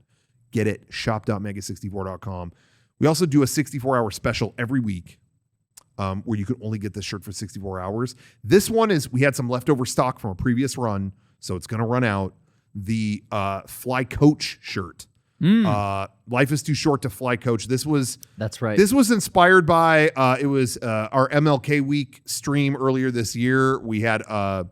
get it. Shop.mega64.com. We also do a 64-hour special every week where you can only get this shirt for 64 hours. This one we had some leftover stock from a previous run, so it's going to run out. The Fly Coach shirt. Life is too short to fly coach. That's right. This was inspired by it was our MLK week stream earlier this year. We had a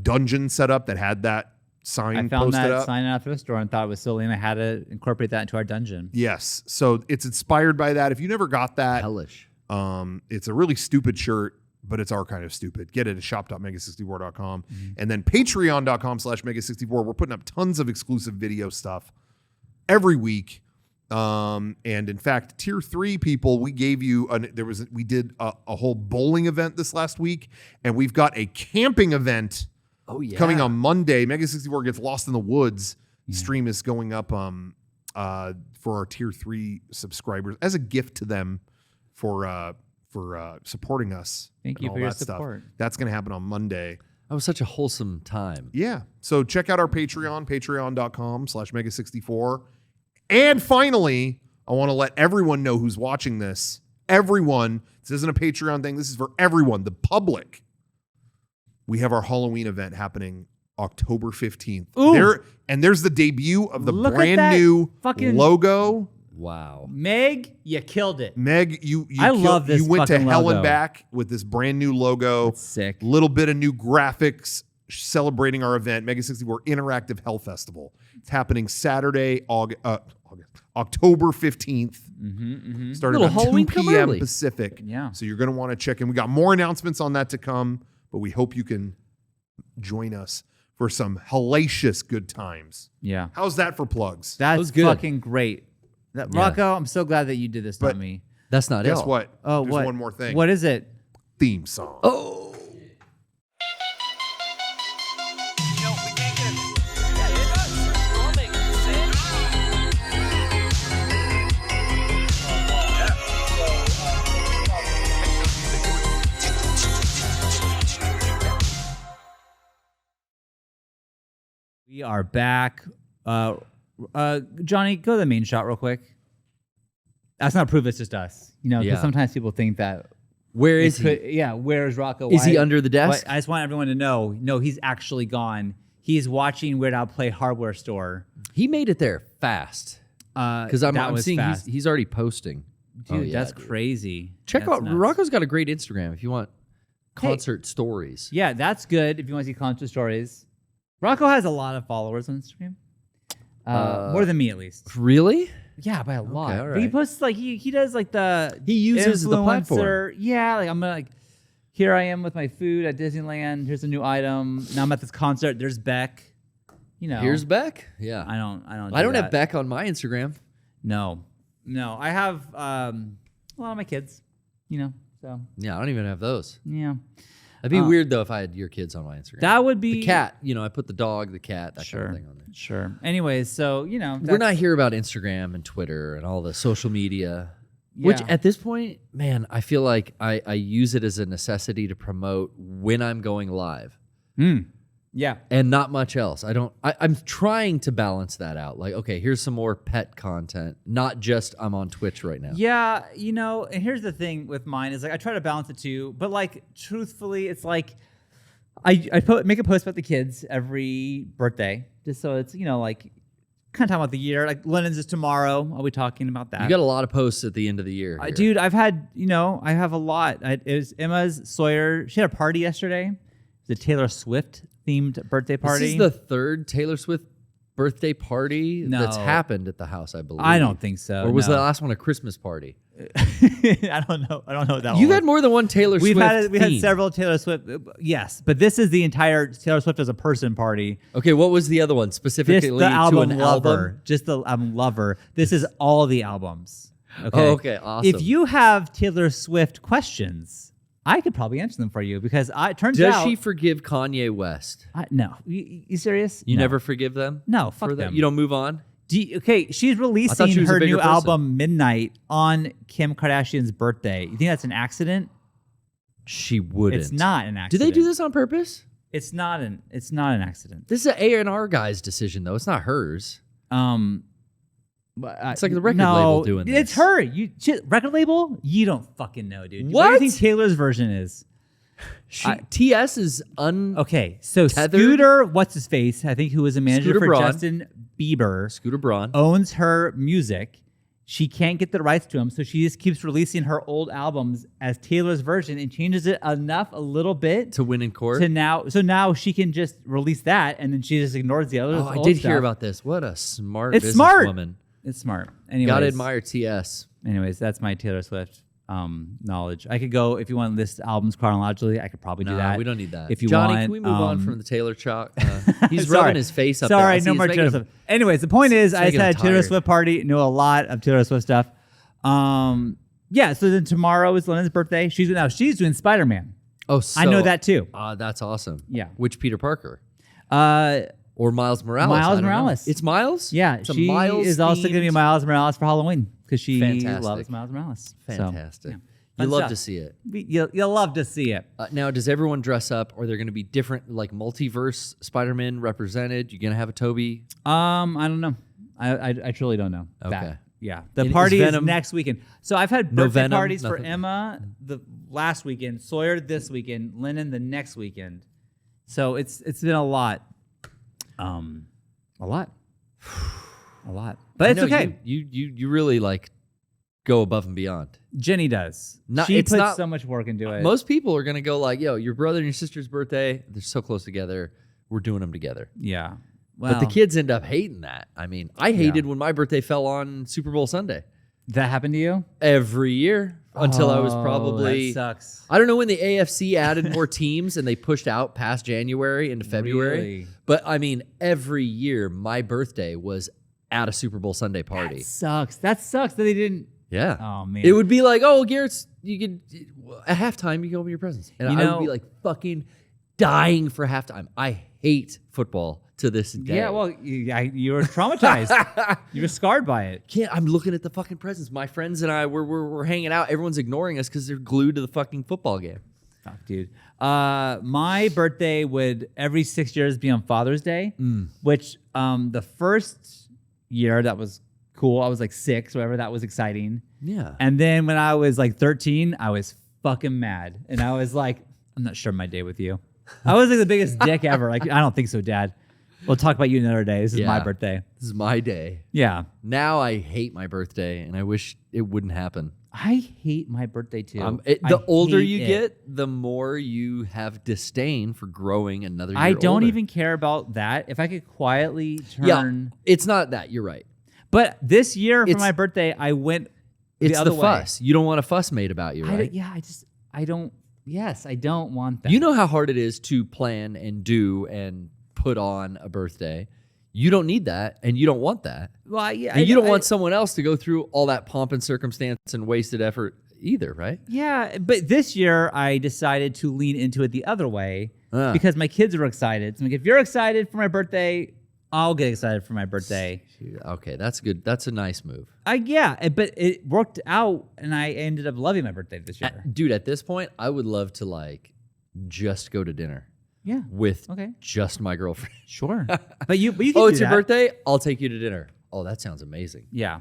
dungeon set up that had that sign I found posted that up. sign after the store and thought it was so lame. I had to incorporate that into our dungeon. Yes, so it's inspired by that. If you never got that, Hellish. it's a really stupid shirt, but it's our kind of stupid. Get it at shop.mega64.com. And then patreon.com/mega64. We're putting up tons of exclusive video stuff every week. And in fact, tier 3 people, we gave you we did a whole bowling event this last week, and we've got a camping event coming on Monday. Mega64 Gets Lost in the Woods stream is going up for our tier 3 subscribers as a gift to them for supporting us. Thank you all for your that stuff. support. That's going to happen on Monday. That was such a wholesome time. Yeah. So check out our Patreon, patreon.com/mega64. And finally, I want to let everyone know who's watching this. Everyone, this isn't a Patreon thing. This is for everyone, the public. We have our Halloween event happening October 15th. Ooh. There's the debut of the Look at brand that new fucking logo. Wow. Meg, you killed it. Meg, you love this You went to fucking hell and logo. back with this brand new logo. That's sick. Little bit of new graphics celebrating our event, Mega64 Interactive Hell Festival. It's happening Saturday, October 15th. Starting Little at 2 Halloween come p.m. early. Pacific. Yeah. So you're going to want to check in. We got more announcements on that to come, but we hope you can join us for some hellacious good times. Yeah. How's that for plugs? That's was good. fucking great. Rocco, I'm so glad that you did this, But- not me. That's not Guess it. what? Oh, There's what? one more thing. What is it? Theme song. Oh. We are back. Johnny, go to the main shot real quick. That's not proof. It's just us. Because Yeah. sometimes people think that. Where is he? Yeah, where is Rocco? Is he under the desk? I just want everyone to know. No, he's actually gone. He's watching Weird Al play Hardware Store. He made it there fast. Because I'm that was seeing fast. he's already posting. Dude, that's crazy. Check That's out nuts. Rocco's got a great Instagram if you want concert stories. Yeah, that's good if you want to see concert stories. Rocco has a lot of followers on Instagram. More than me, at least. Really? Yeah, by a lot. all But he right. posts he does the He uses the platform. influencer- Yeah, I'm gonna here I am with my food at Disneyland. Here's a new item. Now I'm at this concert. There's Beck. Here's Beck. Yeah. I don't. I don't have Beck on my Instagram. No. I have a lot of my kids. So Yeah, I don't even have those. yeah, That'd be weird though if I had your kids on my Instagram. that would be the cat. I put the dog, the cat, that Sure, kind of thing on there. sure. Anyways, so We're not here about Instagram and Twitter and all the social media. Which at this point, man, I feel like I use it as a necessity to promote when I'm going live. Yeah. And not much else. I'm trying to balance that out. Like, okay, here's some more pet content, not just I'm on Twitch right now. Yeah, and here's the thing with mine is like I try to balance it too, but like truthfully, it's like I make a post about the kids every birthday, just so it's like kind of talking about the year. Like Lennon's is tomorrow. I'll be talking about that. You got a lot of posts at the end of the year. Dude, I've had I have a lot. It was Emma's Sawyer. She had a party yesterday. It was a Taylor Swift themed birthday party. This is the third Taylor Swift birthday party that's happened at the house, I believe. I don't think so. Or was the last one a Christmas party? I don't know. I don't know what that. You've had more than one Taylor Swift. We had several Taylor Swift. Yes, but this is the entire Taylor Swift as a person party. Okay, what was the other one specifically? Just the album to an Lover. album? Just the album Lover. This is all the albums. Okay. Oh, okay, awesome. If you have Taylor Swift questions, I could probably answer them for you because it turns out. Does she forgive Kanye West? No. You serious? You No. never forgive them? No, fuck for that? them. You don't move on? Okay, she's releasing she was a her bigger new person. album Midnight on Kim Kardashian's birthday. You think that's an accident? She wouldn't. It's not an Do accident. they do this on purpose? It's not an accident. This is an A&R guy's decision, though. It's not hers. It's like the record label doing this. It's her. Record label? You don't fucking know, dude. What? do you think Taylor's version is? TS is Okay, so tethered? Scooter, what's his face? I think who was a manager Scooter for Braun. Justin Bieber, Scooter Braun. owns her music. She can't get the rights to him, so she just keeps releasing her old albums as Taylor's version and changes it a little bit To win in court? to now. So now she can just release that, and then she just ignores the others. Oh, I did hear about this. What a smart It's smart. businesswoman. It's smart. Anyways, Gotta admire TS. Anyways, that's my Taylor Swift knowledge. I could go if you want to list albums chronologically. I could probably do that. We don't need that. If you Johnny, want, can we move on from the Taylor chalk? He's Sorry. rubbing his face up there. I Sorry, see no he's more making Taylor him- Swift. Anyways, the point is, I just making him had a Taylor tired. Swift party. Know a lot of Taylor Swift stuff. Yeah. So then tomorrow is Lennon's birthday. She's doing Spider-Man. Oh, so, I know that too. That's awesome. Yeah. Which Peter Parker? Uh, Or Miles Morales? Miles I don't know. Morales. It's Miles? yeah, It's a she Miles is also going to be themed- Miles Morales for Halloween because she Fantastic. loves Miles Morales. So, Fantastic. yeah. You Fun love stuff. to see it. You'll love to see it. Now, does everyone dress up? Or are there going to be different, like, multiverse Spider-Man represented? You going to have a Toby? I don't know. I truly don't know. Okay. That. Yeah. The Is party is Venom- next weekend. So I've had No birthday Venom, parties for nothing? Emma the last weekend, Sawyer this weekend, Lennon the next weekend. So it's been a lot. A lot. A lot. But I it's know okay. You really, like, go above and beyond. Jenny does. Not- She it's puts not- so much work into it. Most people are going to go like, yo, your brother and your sister's birthday, they're so close together. We're doing them together. Yeah. Well, But the kids end up hating that. I mean, I hated when my birthday fell on Super Bowl Sunday. that happened to you? Every year until I was Oh, probably... that sucks. I don't know when the AFC added more teams and they pushed out past January into February. Really? But I mean, every year my birthday was at a Super Bowl Sunday party. That sucks that they didn't. Yeah. Oh, man. It would be like, oh, Garrett's, you could, at halftime, you can open your presents. And You I know- would be like fucking dying for halftime. I hate football to this day. Yeah, well, you were traumatized. You were scarred by it. I'm looking at the fucking presents. My friends and I, we're hanging out. Everyone's ignoring us because they're glued to the fucking football game. Fuck, dude. My birthday would every 6 years be on Father's Day, which the first year that was cool. I was like 6, whatever. That was exciting. Yeah. And then when I was like 13, I was fucking mad. And I was like, I'm not sharing my day with you. I was like the biggest dick ever. Like, I don't think so, Dad. We'll talk about you another day. This is my Yeah. birthday. This is my day. Yeah. Now I hate my birthday and I wish it wouldn't happen. I hate my birthday too. The older hate you it. get, the more you have disdain for growing another year I don't older. even care about that. If I could quietly turn. Yeah, it's not that. You're right. But this year for It's- my birthday, I went It's the other the way. fuss. You don't want a fuss made about you, right? I don't. Yes, I don't want that. You know how hard it is to plan and do and put on a birthday. You don't need that, and you don't want that. Well, yeah, And you don't want someone else to go through all that pomp and circumstance and wasted effort either, right? Yeah, but this year I decided to lean into it the other way Ah. because my kids were excited. So I'm like, if you're excited for my birthday, I'll get excited for my birthday. Okay, that's good. That's a nice move. But it worked out, and I ended up loving my birthday this year. Dude, at this point, I would love to like just go to dinner Yeah. with Okay. just my girlfriend. Sure. But you can Oh, do it's your that. birthday? I'll take you to dinner. Oh, that sounds amazing. Yeah.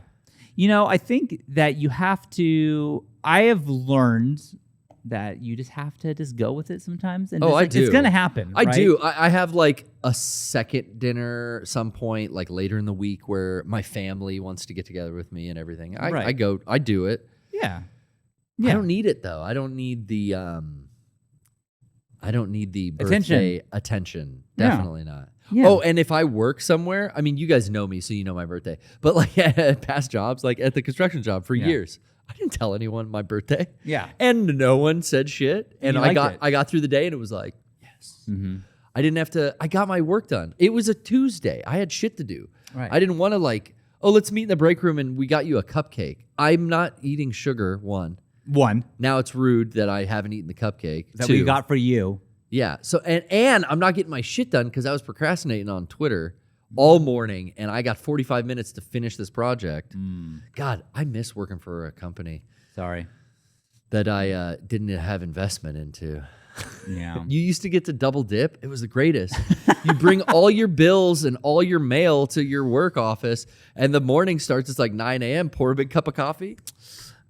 I think that you have to. I have learned that you just have to just go with it sometimes. And I It's do. going to happen. I right? do. I have like a second dinner some point, like later in the week, where my family wants to get together with me and everything. Right. I go. I do it. Yeah. I don't need it though. I don't need the birthday attention. Yeah. Definitely not. Yeah. Oh, and if I work somewhere, I mean, you guys know me, so you know my birthday. But like at past jobs, like at the construction job for years, I didn't tell anyone my birthday. Yeah. And no one said shit. And You I liked it. I got through the day and it was like, yes. Mm-hmm. I didn't have to. I got my work done. It was a Tuesday. I had shit to do. Right. I didn't want to like, oh, let's meet in the break room and we got you a cupcake. I'm not eating sugar. One. Now it's rude that I haven't eaten the cupcake. That Two. we got for you. Yeah. So and I'm not getting my shit done because I was procrastinating on Twitter all morning and I got 45 minutes to finish this project. God, I miss working for a company Sorry. that I didn't have investment into. Yeah. You used to get to double dip. It was the greatest. You bring all your bills and all your mail to your work office, and the morning starts. It's like 9 a.m. Pour a big cup of coffee.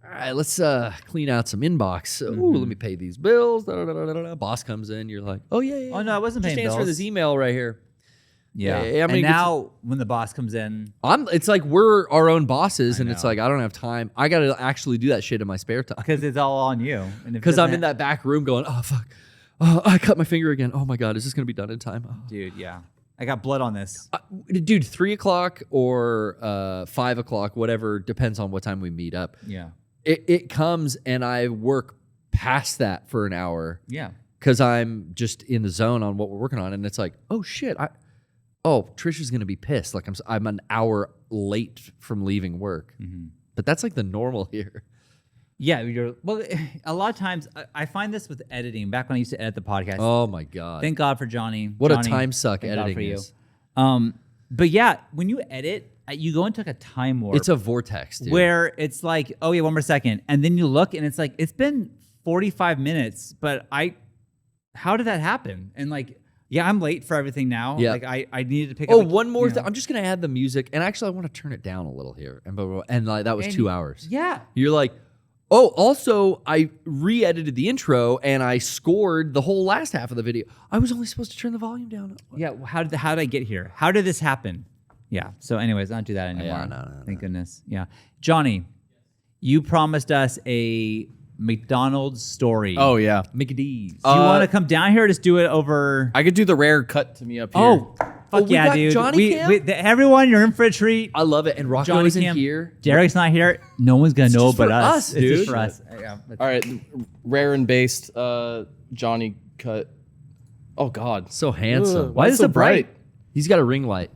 All right, let's clean out some inbox. Ooh, let me pay these bills. Da, da, da, da, da. Boss comes in. You're like, oh yeah. Oh no, I wasn't Just paying answer bills. this email right here. Yeah. Yeah, I'm gonna and get now when the boss comes in, It's like we're our own bosses, and it's know. like I don't have time. I got to actually do that shit in my spare time because it's all on you. because I'm in that back room going, oh fuck, oh I cut my finger again. Oh my god, is this gonna be done in time? Oh. Dude, yeah. I got blood on this. Dude, 3 o'clock or 5 o'clock, whatever, depends on what time we meet up. Yeah. It comes and I work past that for an hour Yeah. because I'm just in the zone on what we're working on, and it's like, oh shit, Trisha's gonna be pissed. Like I'm an hour late from leaving work, but that's like the normal here. Yeah. A lot of times I find this with editing. Back when I used to edit the podcast. Oh my god, Thank God for Johnny. what Johnny, a time suck thank God editing for you. is. But yeah, when you edit, you go into like a time warp. It's a vortex, dude. where it's like, oh yeah, one more second, and then you look and it's like it's been 45 minutes, but how did that happen? And like, yeah, I'm late for everything now. Yeah. Like I needed to pick Oh, up. one more thing. I'm just gonna add the music, and actually, I want to turn it down a little here. And like that was 2 hours. Yeah. You're like, oh, also, I re-edited the intro and I scored the whole last half of the video. I was only supposed to turn the volume down. Yeah. How did I get here? How did this happen? Yeah. So, anyways, I don't do that anymore. Yeah, no, Thank goodness. Yeah. Johnny, you promised us a McDonald's story. Oh yeah, McDee's. Do you want to come down here or just do it over? I could do the rare cut to me up here. Oh, fuck we yeah, got dude. Johnny Cam? Everyone, you're in for a treat. I love it. And Rocco Johnny isn't Cam. here. Derek's not here. No one's gonna know just but for us. us, It's just dude. for us. Yeah. All right, rare and based Johnny cut. Oh God, So handsome. Ugh, Why is it so bright? He's got a ring light.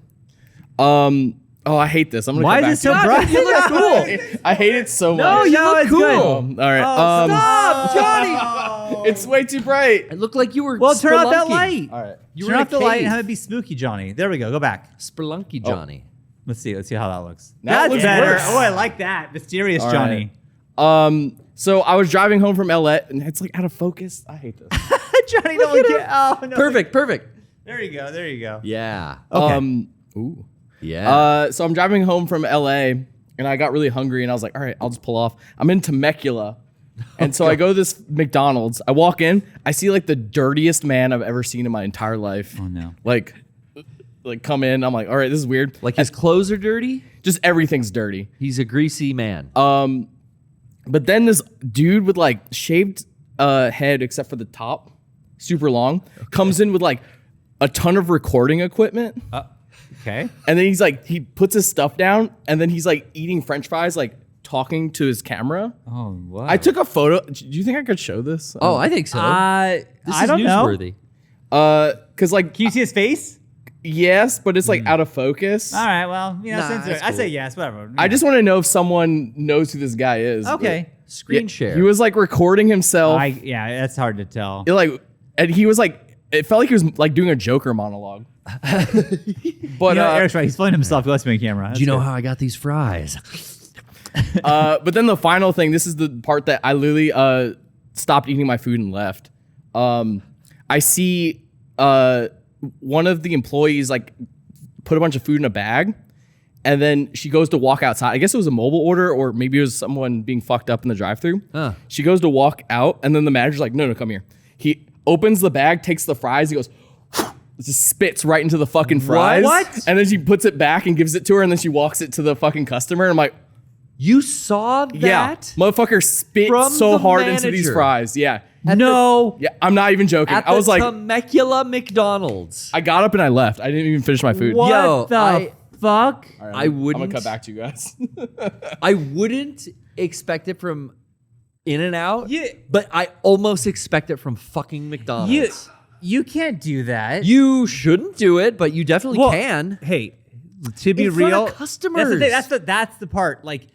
Oh, I hate this. I'm gonna. Why come is it so back bright? to You look cool. I hate it so much. No, you look cool. good. All right. Stop, Johnny! It's way too bright. It looked like you were Well, turn off that spelunking. light. All right. You Turn were in off a the light cave. and have it be spooky, Johnny. There we go. Go back. Spelunky Johnny. Let's see how that looks. Now it That's looks better. worse. Oh, I like that. Mysterious All Johnny. So I was driving home from LA, and it's like out of focus. I hate this. Johnny, no one can. Oh no. Perfect. There you go. There you go. Yeah. Okay. Ooh. Yeah. So I'm driving home from LA, and I got really hungry, and I was like, all right, I'll just pull off. I'm in Temecula. And so I go to this McDonald's. I walk in. I see like the dirtiest man I've ever seen in my entire life. Oh no. Like come in. I'm like, all right, this is weird. Like his clothes are dirty. Just everything's dirty. He's a greasy man. But then this dude with like shaved head except for the top, super long, comes in with like a ton of recording equipment. Okay. And then he's like, he puts his stuff down, and then he's like eating French fries, like talking to his camera. Oh wow. I took a photo. Do you think I could show this? Oh, I think so. This I is don't know. newsworthy. Cause like Can you see his face? yes, but it's like out of focus. All right. Well, Nah, censor. that's I say cool. yes. Whatever. I just want to know if someone knows who this guy is. Okay. Screen Yeah, share. He was like recording himself. Yeah, that's hard to tell. and he was like It felt like he was like doing a Joker monologue. But Eric's right. He's playing himself. He wants to be on camera. Do you know how I got these fries? but then the final thing, this is the part that I literally stopped eating my food and left. I see one of the employees like put a bunch of food in a bag, and then she goes to walk outside. I guess it was a mobile order, or maybe it was someone being fucked up in the drive-thru. She goes to walk out, and then the manager's like, no, come here. He opens the bag, takes the fries, he goes, just spits right into the fucking fries. What? And then she puts it back and gives it to her, and then she walks it to the fucking customer. And I'm like, You saw that? yeah, motherfucker spit From so the hard into these manager. fries. Yeah. No. Yeah, I'm not even joking. At I was the like, Temecula McDonald's. I got up and I left. I didn't even finish my food. What Yo, the fuck? All right, I I'm wouldn't- gonna cut back to you guys. I wouldn't expect it from In-N-Out, Yeah. but I almost expect it from fucking McDonald's. You can't do that. You shouldn't do it, but you definitely Well, can. Hey, to be In front real, of customers. That's the thing. That's the part. Like,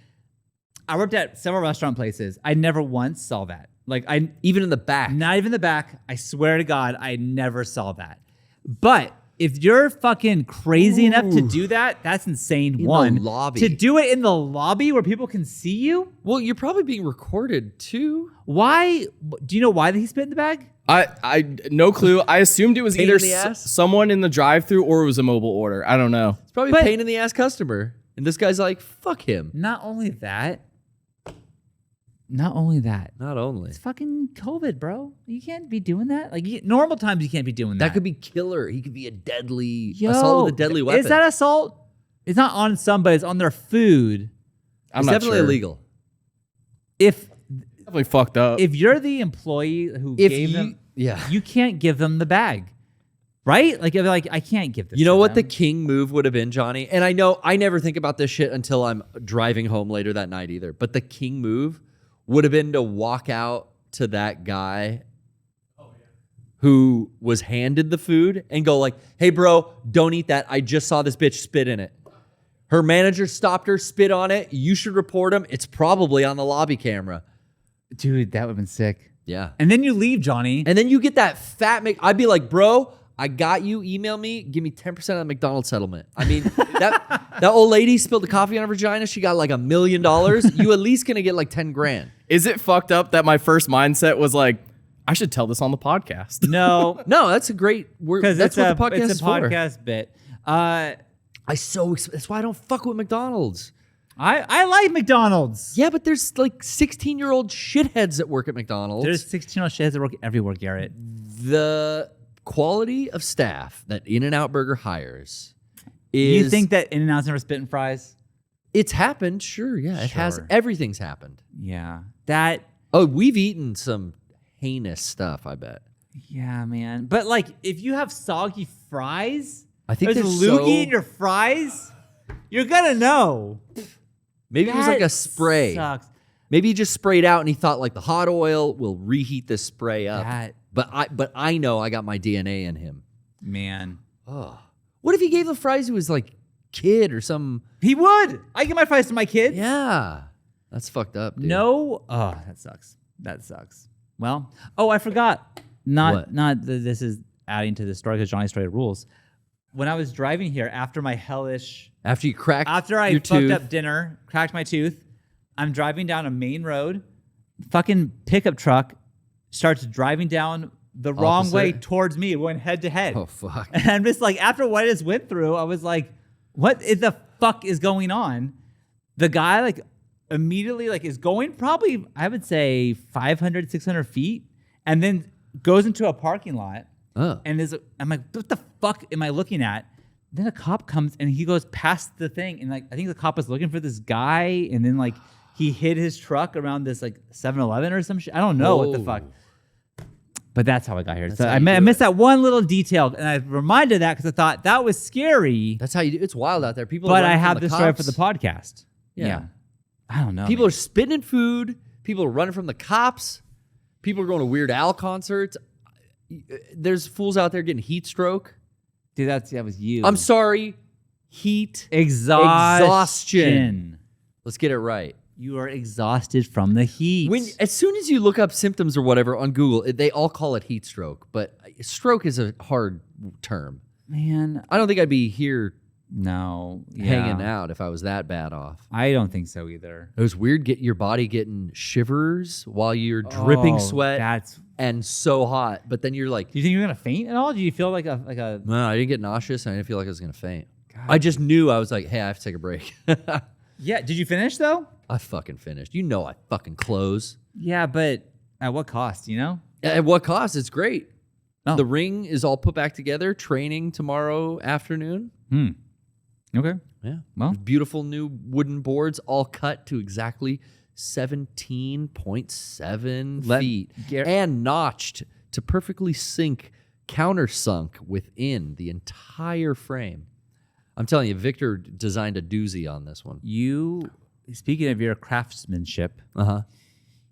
I worked at several restaurant places. I never once saw that. Like, Even in the back. not even the back. I swear to God, I never saw that. But if you're fucking crazy enough to do that, that's insane. In the One, lobby. to do it in the lobby where people can see you. Well, you're probably being recorded too. Why? Do you know why he spit in the bag? I no clue. I assumed it was Pain either in the ass? someone in the drive-thru or it was a mobile order. I don't know. It's probably But- a pain in the ass customer. And this guy's like, fuck him. Not only that. Not only that. Not only. It's fucking COVID, bro. You can't be doing that. Like normal times, you can't be doing that. That could be killer. He could be a deadly Yo, assault with a deadly weapon. Is that assault? It's not on somebody. It's on their food. I'm It's not definitely sure. illegal. If Definitely fucked up. you're the employee who If gave you, them, yeah. you can't give them the bag, right? Like, if you're like I can't give this. You know to what the them. king move would have been, Johnny? And I know I never think about this shit until I'm driving home later that night either. But the king move would have been to walk out to that guy who was handed the food and go like, hey, bro, don't eat that. I just saw this bitch spit in it. Her manager stopped her, spit on it. You should report him. It's probably on the lobby camera. dude? That would have been sick. Yeah. And then you leave, Johnny. And then you get that fat I'd be like, bro, I got you. Email me. Give me 10% of the McDonald's settlement. I mean, that old lady spilled the coffee on her vagina. She got like $1 million. You at least gonna get like 10 grand. Is it fucked up that my first mindset was like, I should tell this on the podcast? no, No, that's a great word. because That's what the podcast it's is a for. podcast bit. That's why I don't fuck with McDonald's. I like McDonald's. Yeah, but there's like 16-year-old shitheads that work at McDonald's. There's 16-year-old shits that work everywhere, Garrett. The quality of staff that In-N-Out Burger hires is. You think that In-N-Out's never spitting fries? it's happened? Sure, yeah, it has. Sure. Everything's happened. Yeah, that. Oh, we've eaten some heinous stuff, I bet. Yeah, man. But like, if you have soggy fries, I think there's they're loogie so- in your fries, you're gonna know. Maybe it was like a That spray. Sucks. Maybe he just sprayed out and he thought like the hot oil will reheat this spray up. That But I know I got my DNA in him. man, Oh. What if he gave the fries to his like kid or some? he would. I give my fries to my kids. Yeah. That's fucked up, dude. No. Oh, that sucks. That sucks. Well, oh, I forgot. What? This is adding to the story because Johnny started rules. When I was driving here after my hellish, After you cracked after I your fucked tooth. up dinner, cracked my tooth, I'm driving down a main road. Fucking pickup truck starts driving down the wrong way Opposite? towards me. It went head to head. Oh fuck. And I'm just like, after what I just went through, I was like, what is the fuck is going on? The guy like immediately like is going probably, I would say 500, 600 feet and then goes into a parking lot Oh. and I'm like, what the fuck am I looking at? Then a cop comes and he goes past the thing and like, I think the cop was looking for this guy and then like he hid his truck around this like 7-Eleven or some shit. I don't know what the Oh. fuck. But that's how I got here. That's So how I you do missed it. that one little detail, and I reminded of that because I thought that was scary. That's how you do. It's wild out there. People. are But I running from have the this story for cops. the podcast. Yeah. I don't know. People man. are spitting in food. People are running from the cops. People are going to Weird Al concerts. There's fools out there getting heat stroke. Dude, that was you. I'm sorry. Heat. Exhaustion. Let's get it right. You are exhausted from the heat. As soon as you look up symptoms or whatever on Google, they all call it heat stroke. But stroke is a hard term. Man, I don't think I'd be here no. hanging out if I was that bad off. I don't think so either. It was weird your body getting shivers while you're dripping sweat That's. and so hot. But then you're like, Do you think you're gonna faint at all? Do you feel like a? no, I didn't get nauseous and I didn't feel like I was going to faint. God. I just knew I was like, hey, I have to take a break. Yeah. Did you finish though? I fucking finished. You know I fucking close. Yeah, but at what cost? You know. At what cost? It's great. Oh. The ring is all put back together. Training tomorrow afternoon. Okay. Yeah. Well. Beautiful new wooden boards, all cut to exactly 17.7 feet and notched to perfectly sink, countersunk within the entire frame. I'm telling you, Victor designed a doozy on this one. You, speaking of your craftsmanship, Uh-huh.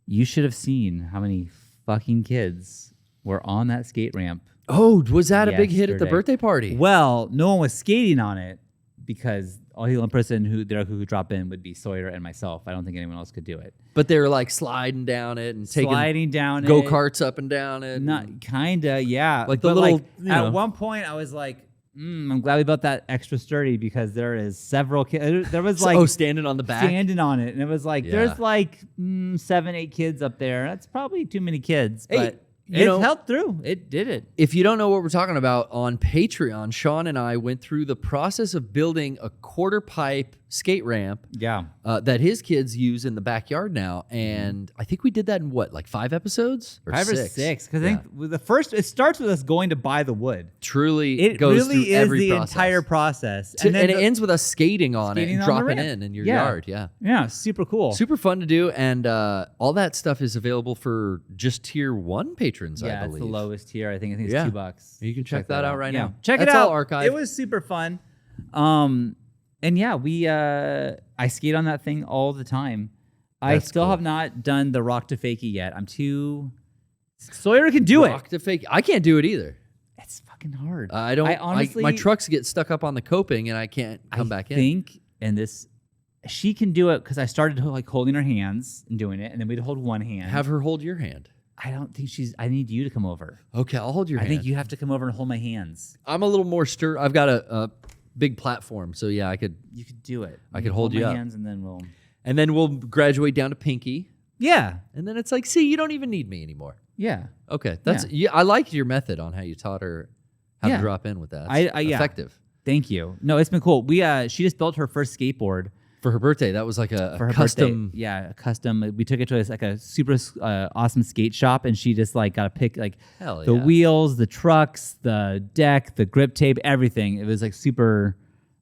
you should have seen how many fucking kids were on that skate ramp. Oh, was that a big hit at the Yesterday. birthday party? Well, no one was skating on it because the only person who could drop in would be Sawyer and myself. I don't think anyone else could do it. But they were like sliding down it and taking Sliding down it. go-karts up and down it. Not kinda, yeah. Like the But, little, you know. At one point, I was like, I'm glad we built that extra sturdy because there is several kids. There was like standing on the back. standing on it, and it was like there's like 7-8 kids up there. That's probably too many kids, Hey, but you it know- held through. It did it. If you don't know what we're talking about, on Patreon, Sean and I went through the process of building a quarter pipe skate ramp Yeah. that his kids use in the backyard now. And I think we did that in what, like 5 episodes? Or 5 or 6? 6, because I think with the first, it starts with us going to buy the wood. Truly It goes really through is every the process. entire process, And then it ends with us skating on it skating and on the dropping ramp. in your Yeah. yard. Yeah. Yeah, super cool. Super fun to do. And all that stuff is available for just tier 1 patrons, I Yeah, it's believe. the lowest tier. I think it's Yeah. $2. You can check that out right now. Check That's it out. all archived. It was super fun. And yeah, I skate on that thing all the time. I That's still cool. have not done the rock to fakie yet. I'm too. Sawyer can do Rock to fake. I can't do it either. It's fucking hard. I don't. I honestly, my trucks get stuck up on the coping and I can't come back in. I think, and this, she can do it because I started like holding her hands and doing it, and then we'd hold one hand. Have her hold your hand. I don't think I need you to come over. Okay, I'll hold your I hand. think you have to come over and hold my hands. I'm a little more stir. I've got a big platform, so yeah, I could. You could do it. I could hold you my up. hands, and then we'll. And then we'll graduate down to pinky, Yeah. and then it's like, see, you don't even need me anymore. Yeah. Okay, that's yeah. I like your method on how you taught her how Yeah. to drop in with that. I It's yeah. effective. Thank you. No, it's been cool. She just built her first skateboard For her birthday, that was like a for her custom. birthday. Yeah, a custom. We took it to like a super awesome skate shop, and she just like got to pick like Hell the yeah. wheels, the trucks, the deck, the grip tape, everything. It was like super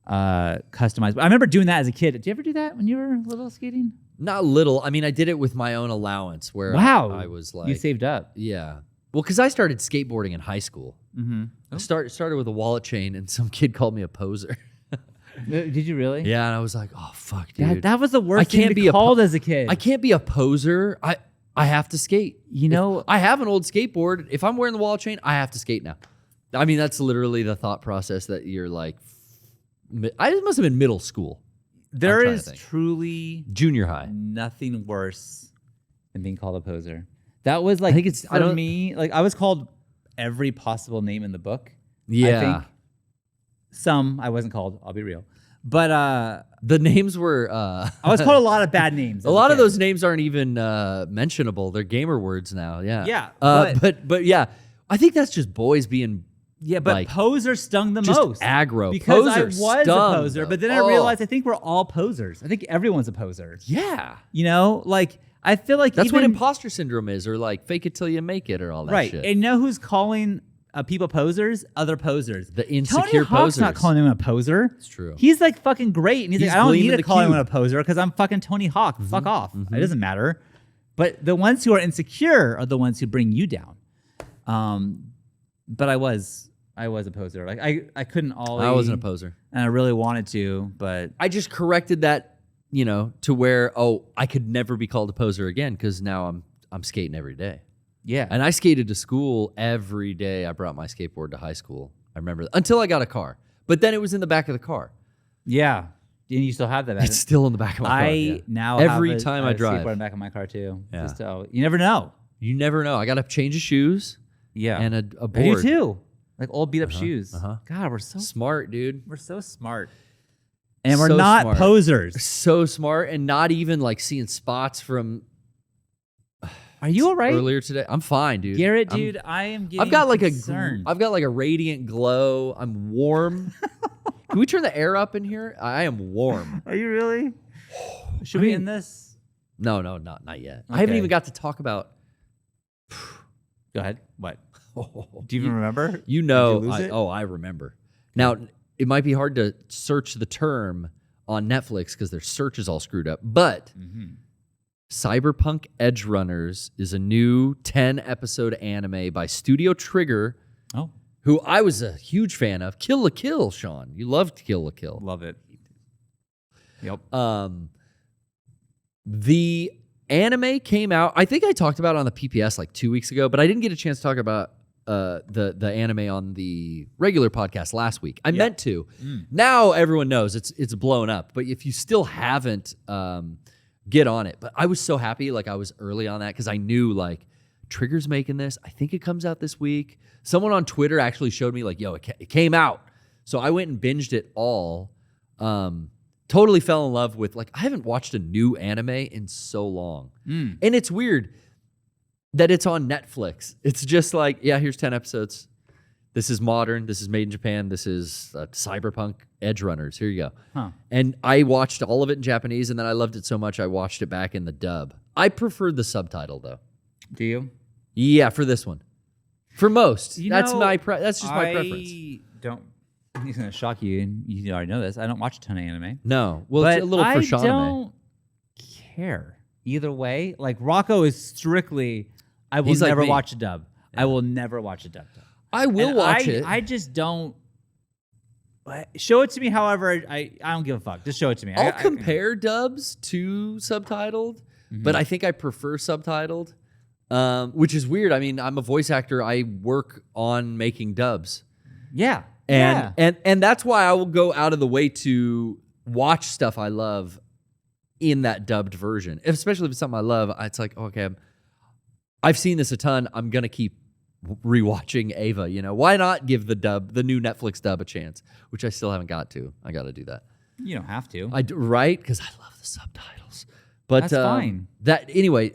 customized. I remember doing that as a kid. Did you ever do that when you were little skating? Not little. I mean, I did it with my own allowance. Where Wow, I was like, you saved up. yeah. Well, because I started skateboarding in high school. Mm-hmm. I started with a wallet chain, and some kid called me a poser. Did you really? Yeah, and I was like, oh fuck, dude. That was the worst I can't thing to be be a called as a kid. I can't be a poser. I have to skate. You know, I have an old skateboard. If I'm wearing the wallet chain, I have to skate now. I mean, that's literally the thought process that you're like. I must have been middle school, there trying to is think. truly junior high. nothing worse than being called a poser. That was like, think it's- I for don't- me, like I was called every possible name in the book. Yeah, I think some I wasn't called, I'll be real. But the names were. I was called a lot of bad names. A lot of those names aren't even mentionable. They're gamer words now. Yeah. Yeah, But yeah, I think that's just boys being. Yeah, but like, poser stung the just most. aggro. Because I Poser was stung a poser, them. but then I Oh. realized I think we're all posers. I think everyone's a poser. Yeah. You know, like I feel like That's even, what imposter syndrome is, or like fake it till you make it, or all that right. shit. And know who's calling people posers? Other posers. The Tony insecure Hawk's not posers. calling him a poser. It's true. He's like fucking great, and he's He's like, I don't need gleaming to the call anyone a cube. poser because I'm fucking Tony Hawk. Fuck off. It doesn't matter. But the ones who are insecure are the ones who bring you down. But I was a poser. Like I couldn't always. I wasn't a poser. And I really wanted to, but I just corrected that, to where I could never be called a poser again because now I'm skating every day. yeah. And I skated to school every day. I brought my skateboard to high school. I remember until I got a car. But then it was in the back of the car. Yeah. And you still have that. It's still in the back of my car. I yeah. now Every have time a I drive. skateboard in the back of my car too. Yeah. Just, you never know. You never know. I got to change of shoes. Yeah. and a I do board. too. Like old beat up shoes. God, we're so Smart, dude. we're so smart. And we're So not smart. posers. So smart, and not even like seeing spots from Are you all right? earlier today. I'm fine, dude. Garrett, I'm- dude, I am getting I've got like concerned. I've got like a radiant glow. I'm warm. Can we turn the air up in here? I am warm. Are you really? Should we end this? No, not yet. I haven't Okay. even got to talk about. Go ahead. What? Do you even remember? You know, Did you lose it? I remember. Now, it might be hard to search the term on Netflix because their search is all screwed up. But Cyberpunk Edgerunners is a new 10-episode anime by Studio Trigger, Oh, who I was a huge fan of. Kill la Kill, Sean. You loved Kill la Kill. love it. Yep. The anime came out. I think I talked about it on the PPS like 2 weeks ago, but I didn't get a chance to talk about the anime on the regular podcast last week. I meant to. Now everyone knows it's blown up. But if you still haven't, get on it. But I was so happy, like I was early on that because I knew like Trigger's making this. I think it comes out this week. Someone on Twitter actually showed me like, yo, it came out. So I went and binged it all. Totally fell in love with, like, I haven't watched a new anime in so long. And it's weird that it's on Netflix. It's just like, yeah, here's 10 episodes. This is modern. This is made in Japan. This is Cyberpunk Edgerunners. Here you go. Huh. And I watched all of it in Japanese, and then I loved it so much I watched it back in the dub. I preferred the subtitle, though. Do you? Yeah, for this one. For most. You that's know, that's just my preference. I don't. It's gonna shock you, and you already know this. I don't watch a ton of anime. No. Well, But it's a little for Sean. I don't care either way. Like Rocco is strictly, I will He's like never me. watch a dub. I will never watch a dub. I will And watch it. I just don't. Show it to me. However, I don't give a fuck. Just show it to me. I'll compare dubs to subtitled, but I think I prefer subtitled, which is weird. I mean, I'm a voice actor. I work on making dubs. Yeah. And that's why I will go out of the way to watch stuff I love in that dubbed version, especially if it's something I love. It's like, okay, I've seen this a ton. I'm gonna keep rewatching Ava. You know, why not give the new Netflix dub a chance? Which I still haven't got to. I got to do that. You don't have to. Right? Because I love the subtitles. But That's fine. That anyway.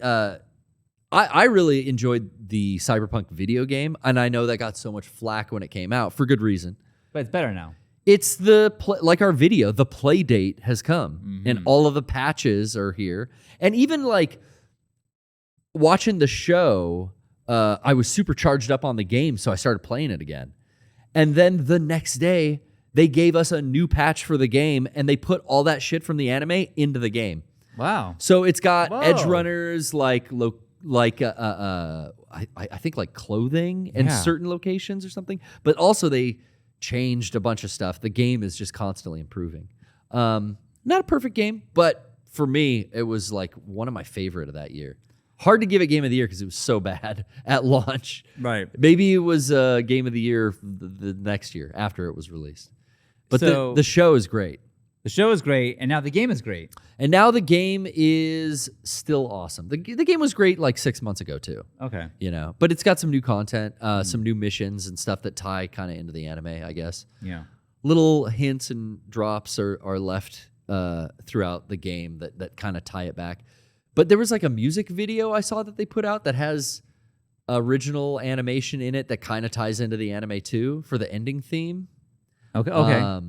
I really enjoyed the Cyberpunk video game, and I know that got so much flack when it came out for good reason. But it's better now. It's like our video, the play date has come, and all of the patches are here. And even like watching the show, I was super charged up on the game, so I started playing it again. And then the next day, they gave us a new patch for the game, and they put all that shit from the anime into the game. Wow. So it's got Whoa. Edgerunners I think like clothing in Yeah. certain locations or something, but also they changed a bunch of stuff. The game is just constantly improving. Not a perfect game, but for me, it was like one of my favorite of that year. Hard to give it game of the year because it was so bad at launch. Right. Maybe it was game of the year the next year after it was released. But So- the show is great. The show is great, and now the game is great. And now the game is still awesome. The game was great like 6 months ago too. Okay. You know, but it's got some new content, some new missions and stuff that tie kind of into the anime, I guess. Yeah. Little hints and drops are left throughout the game that kind of tie it back. But there was like a music video I saw that they put out that has original animation in it that kind of ties into the anime too for the ending theme. Okay.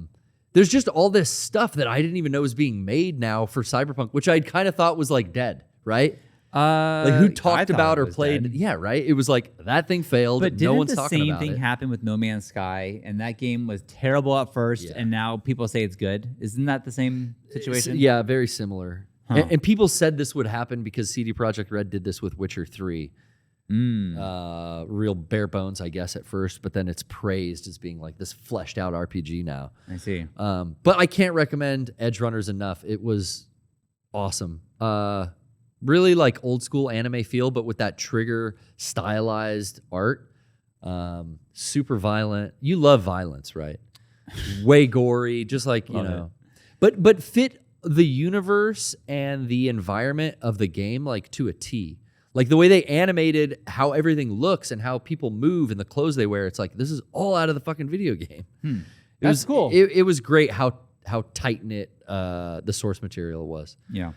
There's just all this stuff that I didn't even know was being made now for Cyberpunk, which I kind of thought was like dead, right? Like who I talked thought about it or was played? dead. Yeah, right. It was like that thing failed. But no didn't one's the talking same about thing it. happen with No Man's Sky, and that game was terrible at first, Yeah. and now people say it's good? Isn't that the same situation? Yeah, very similar. And people said this would happen because CD Projekt Red did this with Witcher 3. Real bare bones, I guess, at first, but then it's praised as being like this fleshed out RPG now. I see. But I can't recommend Edgerunners enough. It was awesome. Really like old school anime feel, but with that Trigger stylized art. Super violent. You love violence, right? Way gory, just like, you know. But fit the universe and the environment of the game like to a T. Like the way they animated how everything looks and how people move and the clothes they wear. It's like, this is all out of the fucking video game. That's cool. It was great how tight knit the source material was. Yeah.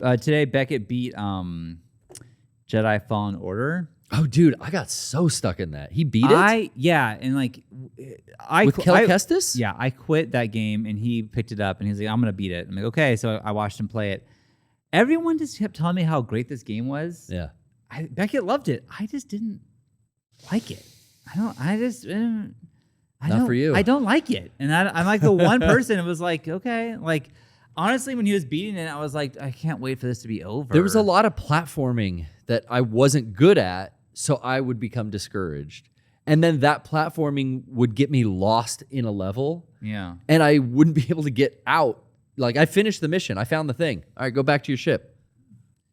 Today Beckett beat Jedi Fallen Order. Oh, dude, I got so stuck in that. He beat it? And like, With Kel Kestis? Yeah, I quit that game and he picked it up and he's like, I'm going to beat it. I'm like, okay. So I watched him play it. Everyone just kept telling me how great this game was. Yeah. Beckett loved it. I just didn't like it. Not for you. I don't like it. And I'm like the one person who was like, okay. Like, honestly, when he was beating it, I was like, I can't wait for this to be over. There was a lot of platforming that I wasn't good at, so I would become discouraged. And then that platforming would get me lost in a level. Yeah. And I wouldn't be able to get out. Like, I finished the mission. I found the thing. All right, go back to your ship.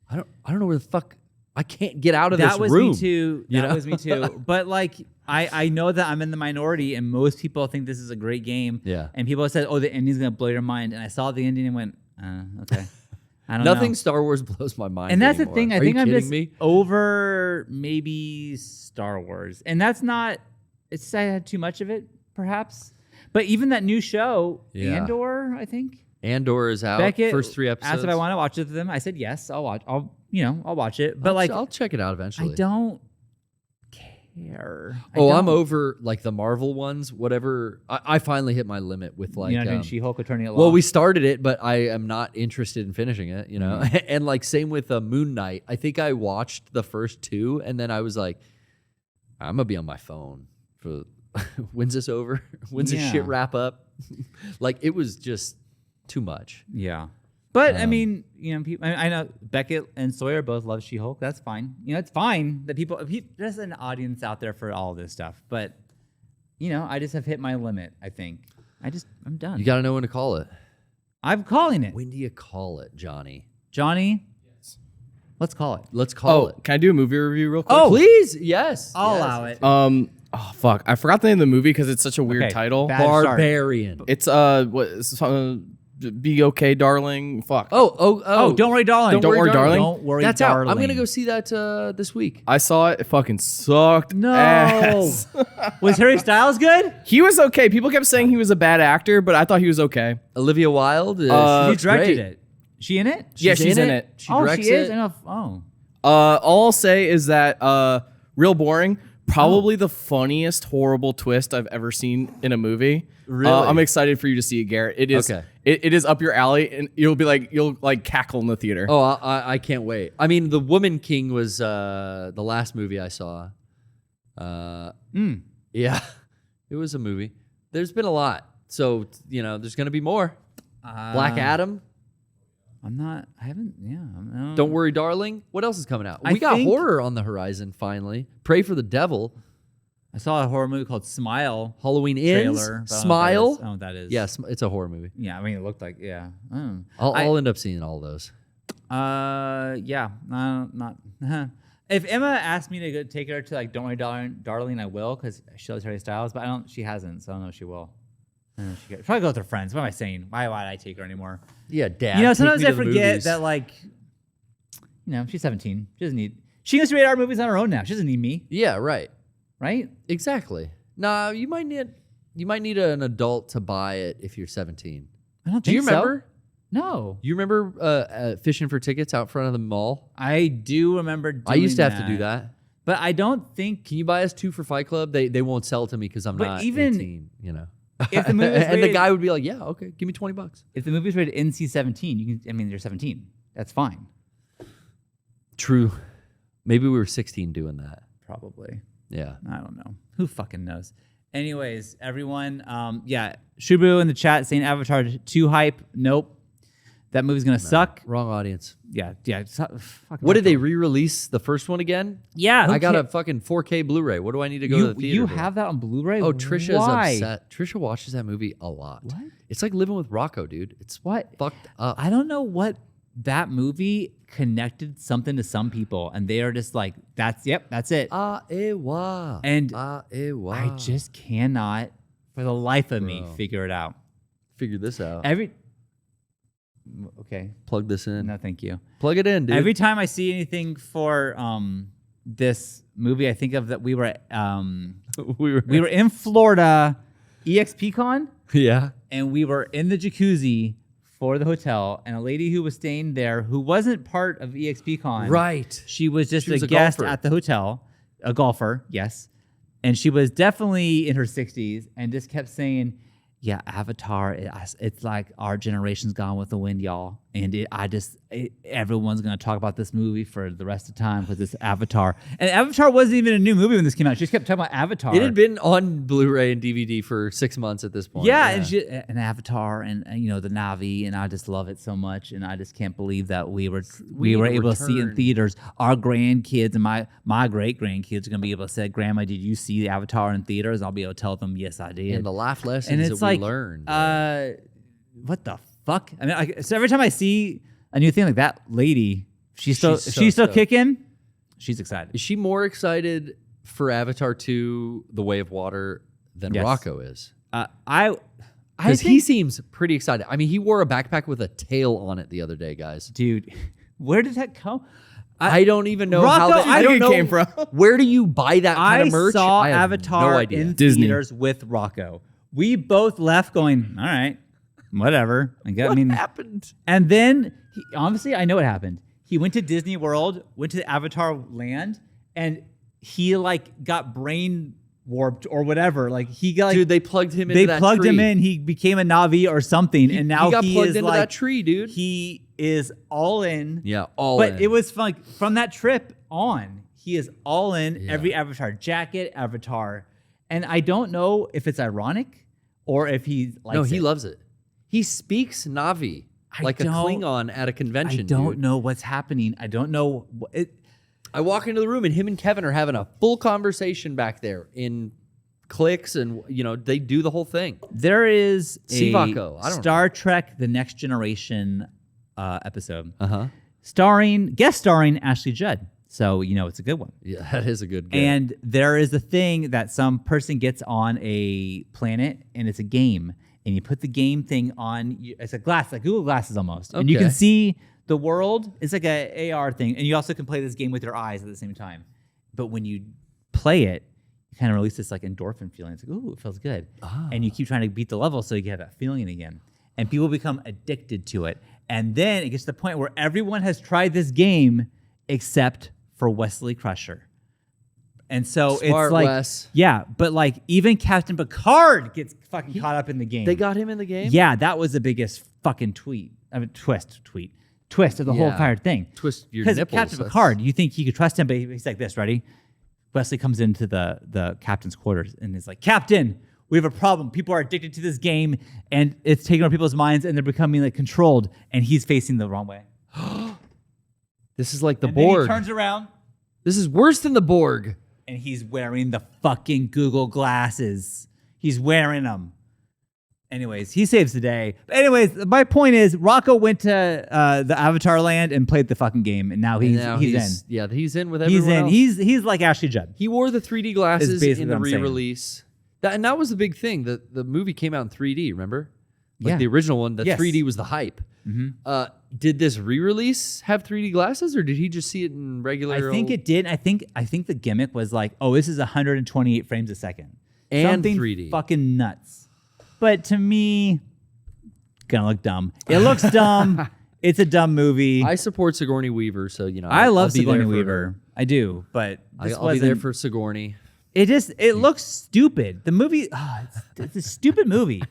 I don't know where the fuck. I can't get out of this room. That was me too. That was me too. But like, I know that I'm in the minority, and most people think this is a great game. Yeah. And people said, "Oh, the ending's gonna blow your mind." And I saw the ending and went, "Okay." I don't know. Nothing Star Wars blows my mind. And that's anymore. the thing. I Are think you I'm kidding just me? over maybe Star Wars, and that's not. It's I had too much of it, perhaps. But even that new show, Andor, I think. Andor is out. Beckett First 3 episodes. asked if I want to watch it with them. I said yes. I'll watch. I'll watch it. But I'll check it out eventually. I don't care. I'm over like the Marvel ones. Whatever. I finally hit my limit with like. You're not doing She-Hulk or turning it Well, long? we started it, but I am not interested in finishing it. You know, and like same with Moon Knight. I think I watched the first 2, and then I was like, I'm gonna be on my phone for. When's this over? When's this shit wrap up? Like it was just too much. Yeah. But I mean, people, I know Beckett and Sawyer both love She-Hulk. That's fine. It's fine that there's an audience out there for all this stuff. But, I just have hit my limit, I think. I'm done. You got to know when to call it. I'm calling it. When do you call it, Johnny? Johnny? Yes. Let's call it. Let's call it. Can I do a movie review real quick? Oh, please. Yes. I'll allow it. Oh fuck! I forgot the name of the movie because it's such a weird Okay, title. bad start. Barbarian. It's Be Okay, Darling. Fuck. Oh, Don't Worry, Darling. Don't Worry, Darling. Don't Worry, That's Darling. out. I'm gonna go see that this week. I saw it. It fucking sucked. No. ass. Was Harry Styles good? He was okay. People kept saying he was a bad actor, but I thought he was okay. Olivia Wilde. Who She's directed great. it? She in it? Yeah, she's in it. She directs she is? it. I know. Oh. All I'll say is that real boring. Probably the funniest horrible twist I've ever seen in a movie. Really? I'm excited for you to see it, Garrett. It is. Okay. It is up your alley, and you'll cackle in the theater. Oh, I can't wait. I mean, The Woman King was the last movie I saw. Yeah, it was a movie. There's been a lot, so there's gonna be more. Black Adam. I haven't. Don't Worry, Darling. What else is coming out? I We got think- horror on the horizon finally. Pray for the Devil. I saw a horror movie called Smile. Halloween Ends. Trailer. but Smile. I don't know what that is. Yes, it's a horror movie. Yeah, I mean, it looked like, yeah. I'll end up seeing all those. Yeah. Not. If Emma asked me to go take her to like Don't Worry, Darling, I will, because she loves Harry Styles, but she hasn't, so I don't know if she will. I don't know if she could. Probably go with her friends. What am I saying? Why would I take her anymore? Yeah, Dad. Sometimes take I me to the forget movies. that, like, she's 17. She doesn't need. She goes to radar movies on her own now. She doesn't need me, Yeah, right. right? Exactly. Nah, you might need an adult to buy it if you're 17. I don't Do you think so. remember? No. You remember fishing for tickets out front of the mall? I do remember doing I used to have to do that. But I don't think Can you buy us 2 for Fight Club? They won't sell it to me because I'm But not even 18. if the movie was and the rated- guy would be like, "Yeah, okay, give me $20." if the movie's rated NC-17, you can. You're 17. That's fine. True. Maybe we were 16 doing that. Probably. Yeah. I don't know. Who fucking knows? Anyways, everyone, Shubu in the chat saying Avatar 2 hype. Nope. That movie's gonna suck. Wrong audience. Yeah. Fucking What did they Avatar. re-release the first one again? Yeah. I got a fucking 4K Blu-ray. What do I need to go to the theater? You for? have that on Blu-ray? Oh, Trisha's Why? upset. Trisha watches that movie a lot. What? It's like living with Rocco, dude. It's What? fucked up. I don't know what that movie connected something to some people, and they are just like, that's it. Ewa. And Ewa. I just cannot, for the life of me, Bro. figure it out. figured this out. Okay. Plug this in. No, thank you. Plug it in, dude. Every time I see anything for this movie, I think of that we were in Florida, EXPCon, yeah. and we were in the jacuzzi for the hotel, and a lady who was staying there who wasn't part of EXPCon. Right. She was just She was a a guest golfer. at the hotel, a golfer, yes. And she was definitely in her 60s and just kept saying, yeah, Avatar, it's like our generation's gone with the wind, y'all. And everyone's going to talk about this movie for the rest of the time because it's Avatar. And Avatar wasn't even a new movie when this came out. She just kept talking about Avatar. It had been on Blu-ray and DVD for 6 months at this point. Yeah, and Avatar and the Na'vi, and I just love it so much, and I just can't believe that we were able to see it in return. theaters. Our grandkids and my great grandkids are gonna be able to say, "Grandma, did you see the Avatar in theaters?" I'll be able to tell them, "Yes, I did." And the life lessons And it's that like, we learned. what the fuck? I mean, so every time I see a new thing like that, lady, she's still stoked. kicking. She's excited. Is she more excited for Avatar 2, The Way of Water, than Yes. Rocco is? I Because think, he seems pretty excited. I mean, he wore a backpack with a tail on it the other day, guys. dude, where did that come? I don't even know Rocco, how that I I don't think it know came from. Where do you buy that kind I of merch? saw I have Avatar no idea. in Disney. theaters with Rocco. We both left going, all right, whatever. What happened? And then, obviously, I know what happened. He went to Disney World, went to the Avatar land, and he got brain warped or whatever. Like he got Dude, they plugged him into that they plugged tree. him in. He became a Na'vi or something, and now he got plugged is into that tree, dude. He is all in. Yeah, all But in. it was from that trip on, he is all in. Every Avatar jacket, Avatar, and I don't know if it's ironic or if he likes No, he it. loves it. He speaks Na'vi like a don't- Klingon at a convention. I don't dude. know what's happening. I don't know. I walk into the room and him and Kevin are having a full conversation back there in clicks, and they do the whole thing. There is a Sivako, I don't Star Trek: The Next Generation episode Uh-huh. guest starring Ashley Judd. So it's a good one. Yeah, that is a good game. And there is a thing that some person gets on a planet, and it's a game. And you put the game thing on. It's a glass, like Google Glasses almost, and you can Okay. see the world. It's like a AR thing, and you also can play this game with your eyes at the same time. But when you play it, you kind of release this endorphin feeling. It's like, ooh, it feels good, and you keep trying to beat the level so you get that feeling again. And people become addicted to it, and then it gets to the point where everyone has tried this game except for Wesley Crusher. And so Smart it's like, Wes. yeah, but even Captain Picard gets fucking caught up in the game. They got him in the game? Yeah, that was the biggest fucking twist of the whole Yeah. entire thing. Twist your Because nipples. Captain Picard, you think you could trust him, but he's like this, ready? Wesley comes into the captain's quarters and is like, Captain, we have a problem. People are addicted to this game, and it's taking over people's minds, and they're becoming controlled, and he's facing the wrong way. This is like the And then Borg. he turns around, This is worse than the Borg. and he's wearing the fucking Google glasses. He's wearing them. Anyways, he saves the day. But anyways, my point is, Rocco went to the Avatar land and played the fucking game, and now he's in. Yeah, he's in with He's everyone in. else. He's like Ashley Judd. He wore the 3D glasses basically in the what I'm saying. re-release. And that was the big thing. The movie came out in 3D, remember? Like Yeah. the original one, the Yes. 3D was the hype. Did this re-release have 3D glasses, or did he just see it in regular? I think it did. I think the gimmick was like, oh, this is 128 frames a second. And Something 3D. fucking nuts. But to me, gonna look dumb. It looks dumb. It's a dumb movie. I support Sigourney Weaver, so I love I'll be there Sigourney for Weaver. her. I do, but this I'll be there wasn't- for Sigourney. It looks stupid. The movie, it's a stupid movie.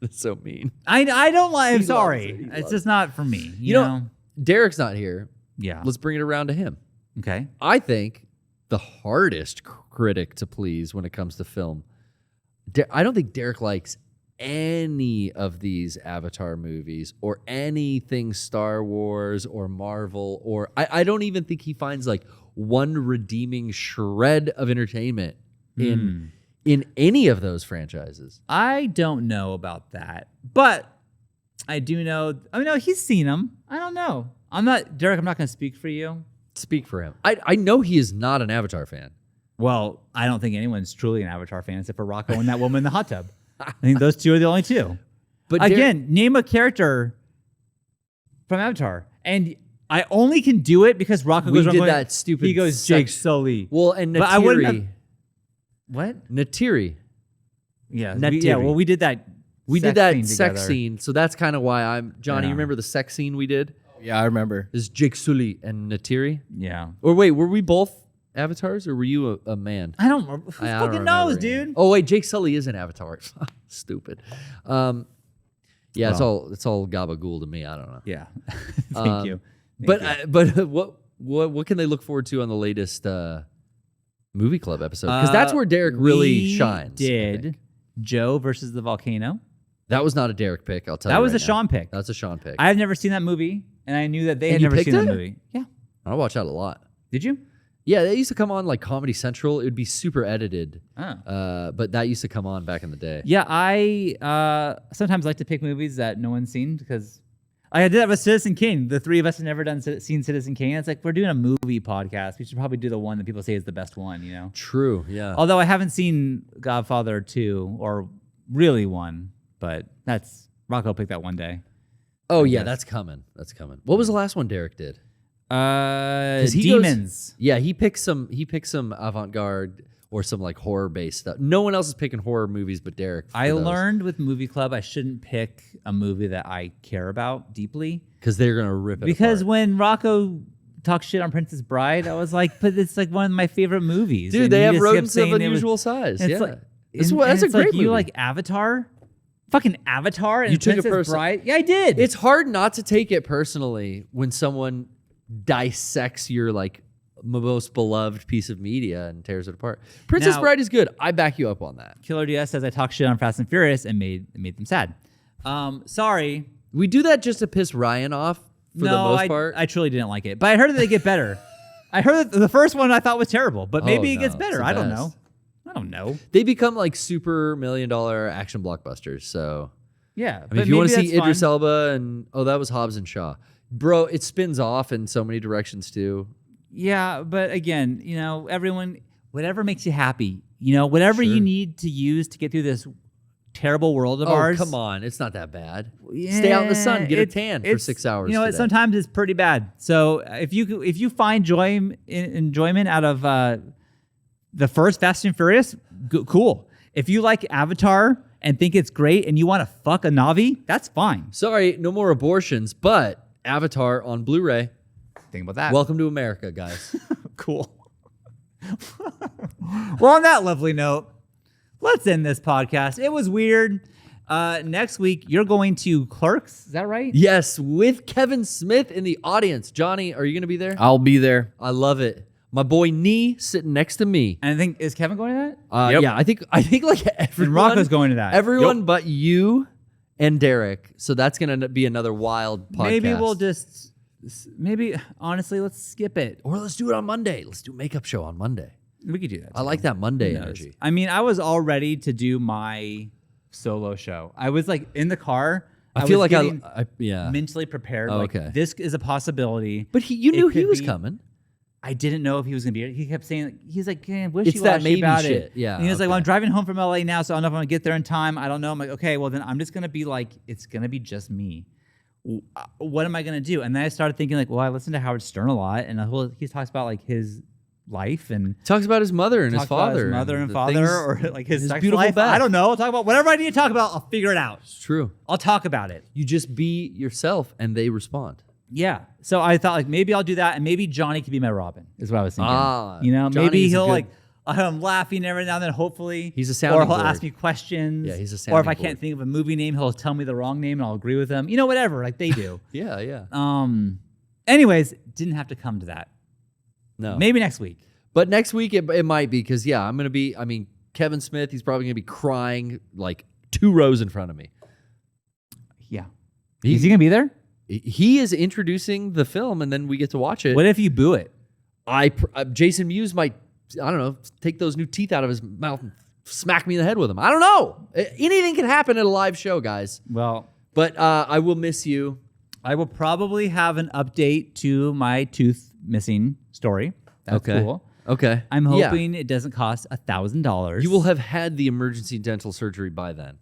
That's so mean. I don't like. I'm He sorry. loves it. He It's loves just not for me. You, You know, Derek's not here. Yeah. Let's bring it around to him. Okay. I think the hardest critic to please when it comes to film. I don't think Derek likes any of these Avatar movies or anything Star Wars or Marvel, or I don't even think he finds like one redeeming shred of entertainment in any of those franchises. I don't know about that, but I do know. I mean, no, he's seen them. I don't know. I'm not Derek. I'm not going to speak for you. Speak for him. I know he is not an Avatar fan. Well, I don't think anyone's truly an Avatar fan except for Rocco and that woman in the hot tub. I think those two are the only two. But Again, name a character from Avatar, and I only can do it because Rocco We goes. did going, that stupid He goes Jake Sully. Well, and But I wouldn't Natiri. have- What? Natiri. Yeah, Netiri. yeah. Well, we did that. We did sex that scene sex together. scene, so that's kind of why I'm Johnny. Yeah. You remember the sex scene we did? Yeah, I remember. Is Jake Sully and Natiri? Yeah. Or wait, were we both avatars, or were you a man? I don't remember. Who I don't fucking remember knows, anymore. dude? Oh wait, Jake Sully is an avatar. Stupid. Yeah, it's Well. all gabagool to me. I don't know. Yeah. Thank you. But what can they look forward to on the latest movie club episode? Because that's where Derek really we shines. I Did think. Joe versus the volcano? That was not a Derek pick. I'll tell you. That was right a now. Sean pick. That's a Sean pick. I have never seen that movie, and I knew that they And had you never picked seen that it? movie. Yeah. I watch that a lot. Did you? Yeah, that used to come on like Comedy Central. It would be super edited. Oh. But that used to come on back in the day. Yeah, I sometimes like to pick movies that no one's seen because I did that with Citizen Kane. The three of us have never seen Citizen Kane. It's like we're doing a movie podcast. We should probably do the one that people say is the best one, you know? True. Yeah. Although I haven't seen Godfather 2 or really 1, but Rocco picked that one day. Oh yeah, guess. that's coming. That's coming. What was the last one Derek did? he goes- Demons. Yeah, he picked some avant-garde or some like horror-based stuff. No one else is picking horror movies but Derek. I learned with Movie Club I shouldn't pick a movie that I care about deeply. because they're gonna rip it. Because apart. when Rocco talks shit on Princess Bride, I was like, but it's like one of my favorite movies. dude, And they he have just kept rodents of saying it was- unusual size. It's Yeah, like, that's and a it's great like, movie. You like Avatar? Fucking Avatar and You took it Princess personal. Bride? Yeah, I did. It's hard not to take it personally when someone dissects your like most beloved piece of media and tears it apart. Princess Now- Bride is good. I back you up on that. Killer DS says I talk shit on Fast and Furious and made them sad. Sorry. We do that just to piss Ryan off for the most part. I truly didn't like it, but I heard that they get better. I heard that the first one I thought was terrible, but maybe it gets no, better. it's the I don't best. know. I don't know. They become like super $1 million action blockbusters. So Yeah, I mean, if you want to see Idris Elba and that was Hobbs and Shaw, bro, it spins off in so many directions too. Yeah, but again, everyone, whatever makes you happy, whatever you need to use to get through this terrible world of Oh, ours. come on, it's not that bad. Stay out in the sun, get a tan for 6 hours. You know, today. sometimes it's pretty bad. So if you find enjoyment out of the first Fast and Furious, cool. If you like Avatar and think it's great and you want to fuck a Na'vi, that's fine. Sorry, no more abortions, but Avatar on Blu-ray. Think about that. Welcome to America, guys. Cool. Well, on that lovely note, let's end this podcast. It was weird. Next week, you're going to Clerks. Is that right? Yes, with Kevin Smith in the audience. Johnny, are you going to be there? I'll be there. I love it. My boy Nee sitting next to me. And I think, is Kevin going to that? Yep. Yeah, I think like everyone. And Rocco's going to that. Everyone but you and Derek. So that's going to be another wild podcast. Maybe we'll just, honestly, let's skip it. Or let's do it on Monday. Let's do a makeup show on Monday. We could do that. I like that Monday Who knows? energy. I mean, I was all ready to do my solo show. I was like in the car. I feel was like getting yeah. mentally prepared. Oh, like, okay. this is a possibility. But you knew he could was be- coming. I didn't know if he was gonna be here. He kept saying he's like, It's wishy-washy that maybe about shit. it. Yeah, And he was like, well, okay. I'm driving home from LA now, so I don't know if I'm gonna get there in time. I don't know. I'm like, okay, well then I'm just gonna be like, it's gonna be just me. What am I gonna do? And then I started thinking like, well, I listen to Howard Stern a lot, and he talks about like his life and Talks about his mother and his talks about father. his mother and the father, things- or like his sex beautiful life. back. I don't know. I'll talk about whatever I need to talk about. I'll figure it out. It's true. I'll talk about it. You just be yourself and they respond. Yeah. So I thought like maybe I'll do that, and maybe Johnny could be my Robin. Is what I was thinking. Ah, maybe Johnny's a he'll good- like. I'm laughing every now and then. Hopefully, He's a or sounding he'll board. ask me questions. Yeah, he's a Or if sounding I can't board. think of a movie name, he'll tell me the wrong name, and I'll agree with him. Whatever, like they do. Yeah, yeah. Anyways, didn't have to come to that. No. Maybe next week. But next week it might be because I'm going to be, Kevin Smith, he's probably going to be crying like 2 rows in front of me. Yeah. Is he gonna be there? He is introducing the film and then we get to watch it. What if you boo it? Jason Mewes might, I don't know, take those new teeth out of his mouth and smack me in the head with them. I don't know. Anything can happen at a live show, guys. Well, But I will miss you. I will probably have an update to my tooth missing story. That's Okay. cool. Okay. I'm Yeah. hoping it doesn't cost $1,000. You will have had the emergency dental surgery by then.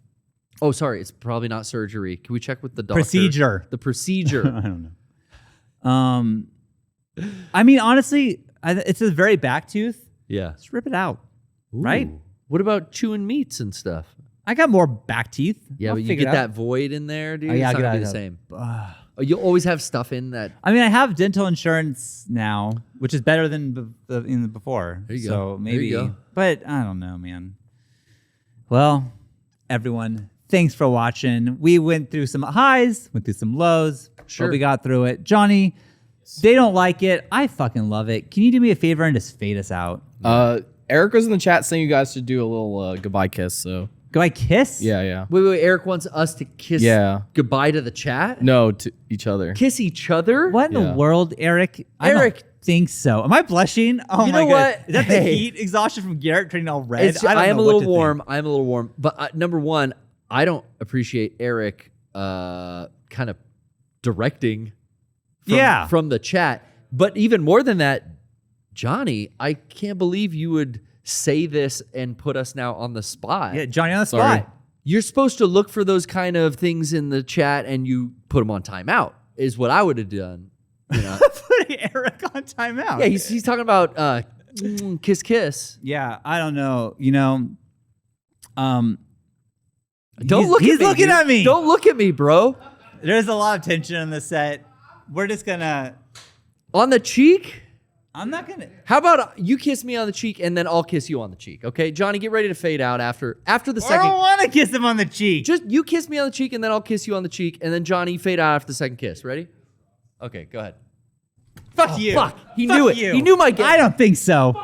Oh, sorry. It's probably not surgery. Can we check with the doctor? Procedure. The procedure. I don't know. I mean, honestly, it's a very back tooth. Yeah. Just rip it out. Right? Ooh. What about chewing meats and stuff? I got more back teeth. Yeah, I'll but you figure get it that void in there, dude. Oh, yeah, it's I'll not get gonna be it the out. same. Oh, you'll always have stuff in that. I mean, I have dental insurance now, which is better than before. There you so go. maybe, There you go. but I don't know, man. Well, everyone, thanks for watching. We went through some highs, went through some lows. Sure. But we got through it. Johnny, they don't like it. I fucking love it. Can you do me a favor and just fade us out? Eric was in the chat saying you guys should do a little goodbye kiss. So Go I kiss? yeah. Wait. Eric wants us to kiss goodbye to the chat? No, to each other. Kiss each other? What in the world, Eric? I Eric. don't think so. Am I blushing? Oh You my know god! what? Is that the Hey. heat exhaustion from Garrett turning all red? I am know a what little to warm. think. I'm a little warm. But number one, I don't appreciate Eric kind of directing from the chat. But even more than that, Johnny, I can't believe you would say this and put us now on the spot. Yeah, Johnny on the Sorry. spot. You're supposed to look for those kind of things in the chat and you put them on timeout, is what I would have done. You know? Putting Eric on timeout. Yeah, he's talking about kiss. Yeah, I don't know. You know, Don't he's look at me. looking dude. at me. Don't look at me, bro. There's a lot of tension on the set. We're just gonna. On the cheek? I'm not gonna. How about you kiss me on the cheek and then I'll kiss you on the cheek, okay? Johnny, get ready to fade out after the I don't second. want to kiss him on the cheek. Just you kiss me on the cheek and then I'll kiss you on the cheek and then Johnny fade out after the second kiss. Ready? Okay, go ahead. Fuck you. Fuck. He Fuck knew it. you. He knew my game. I don't think so.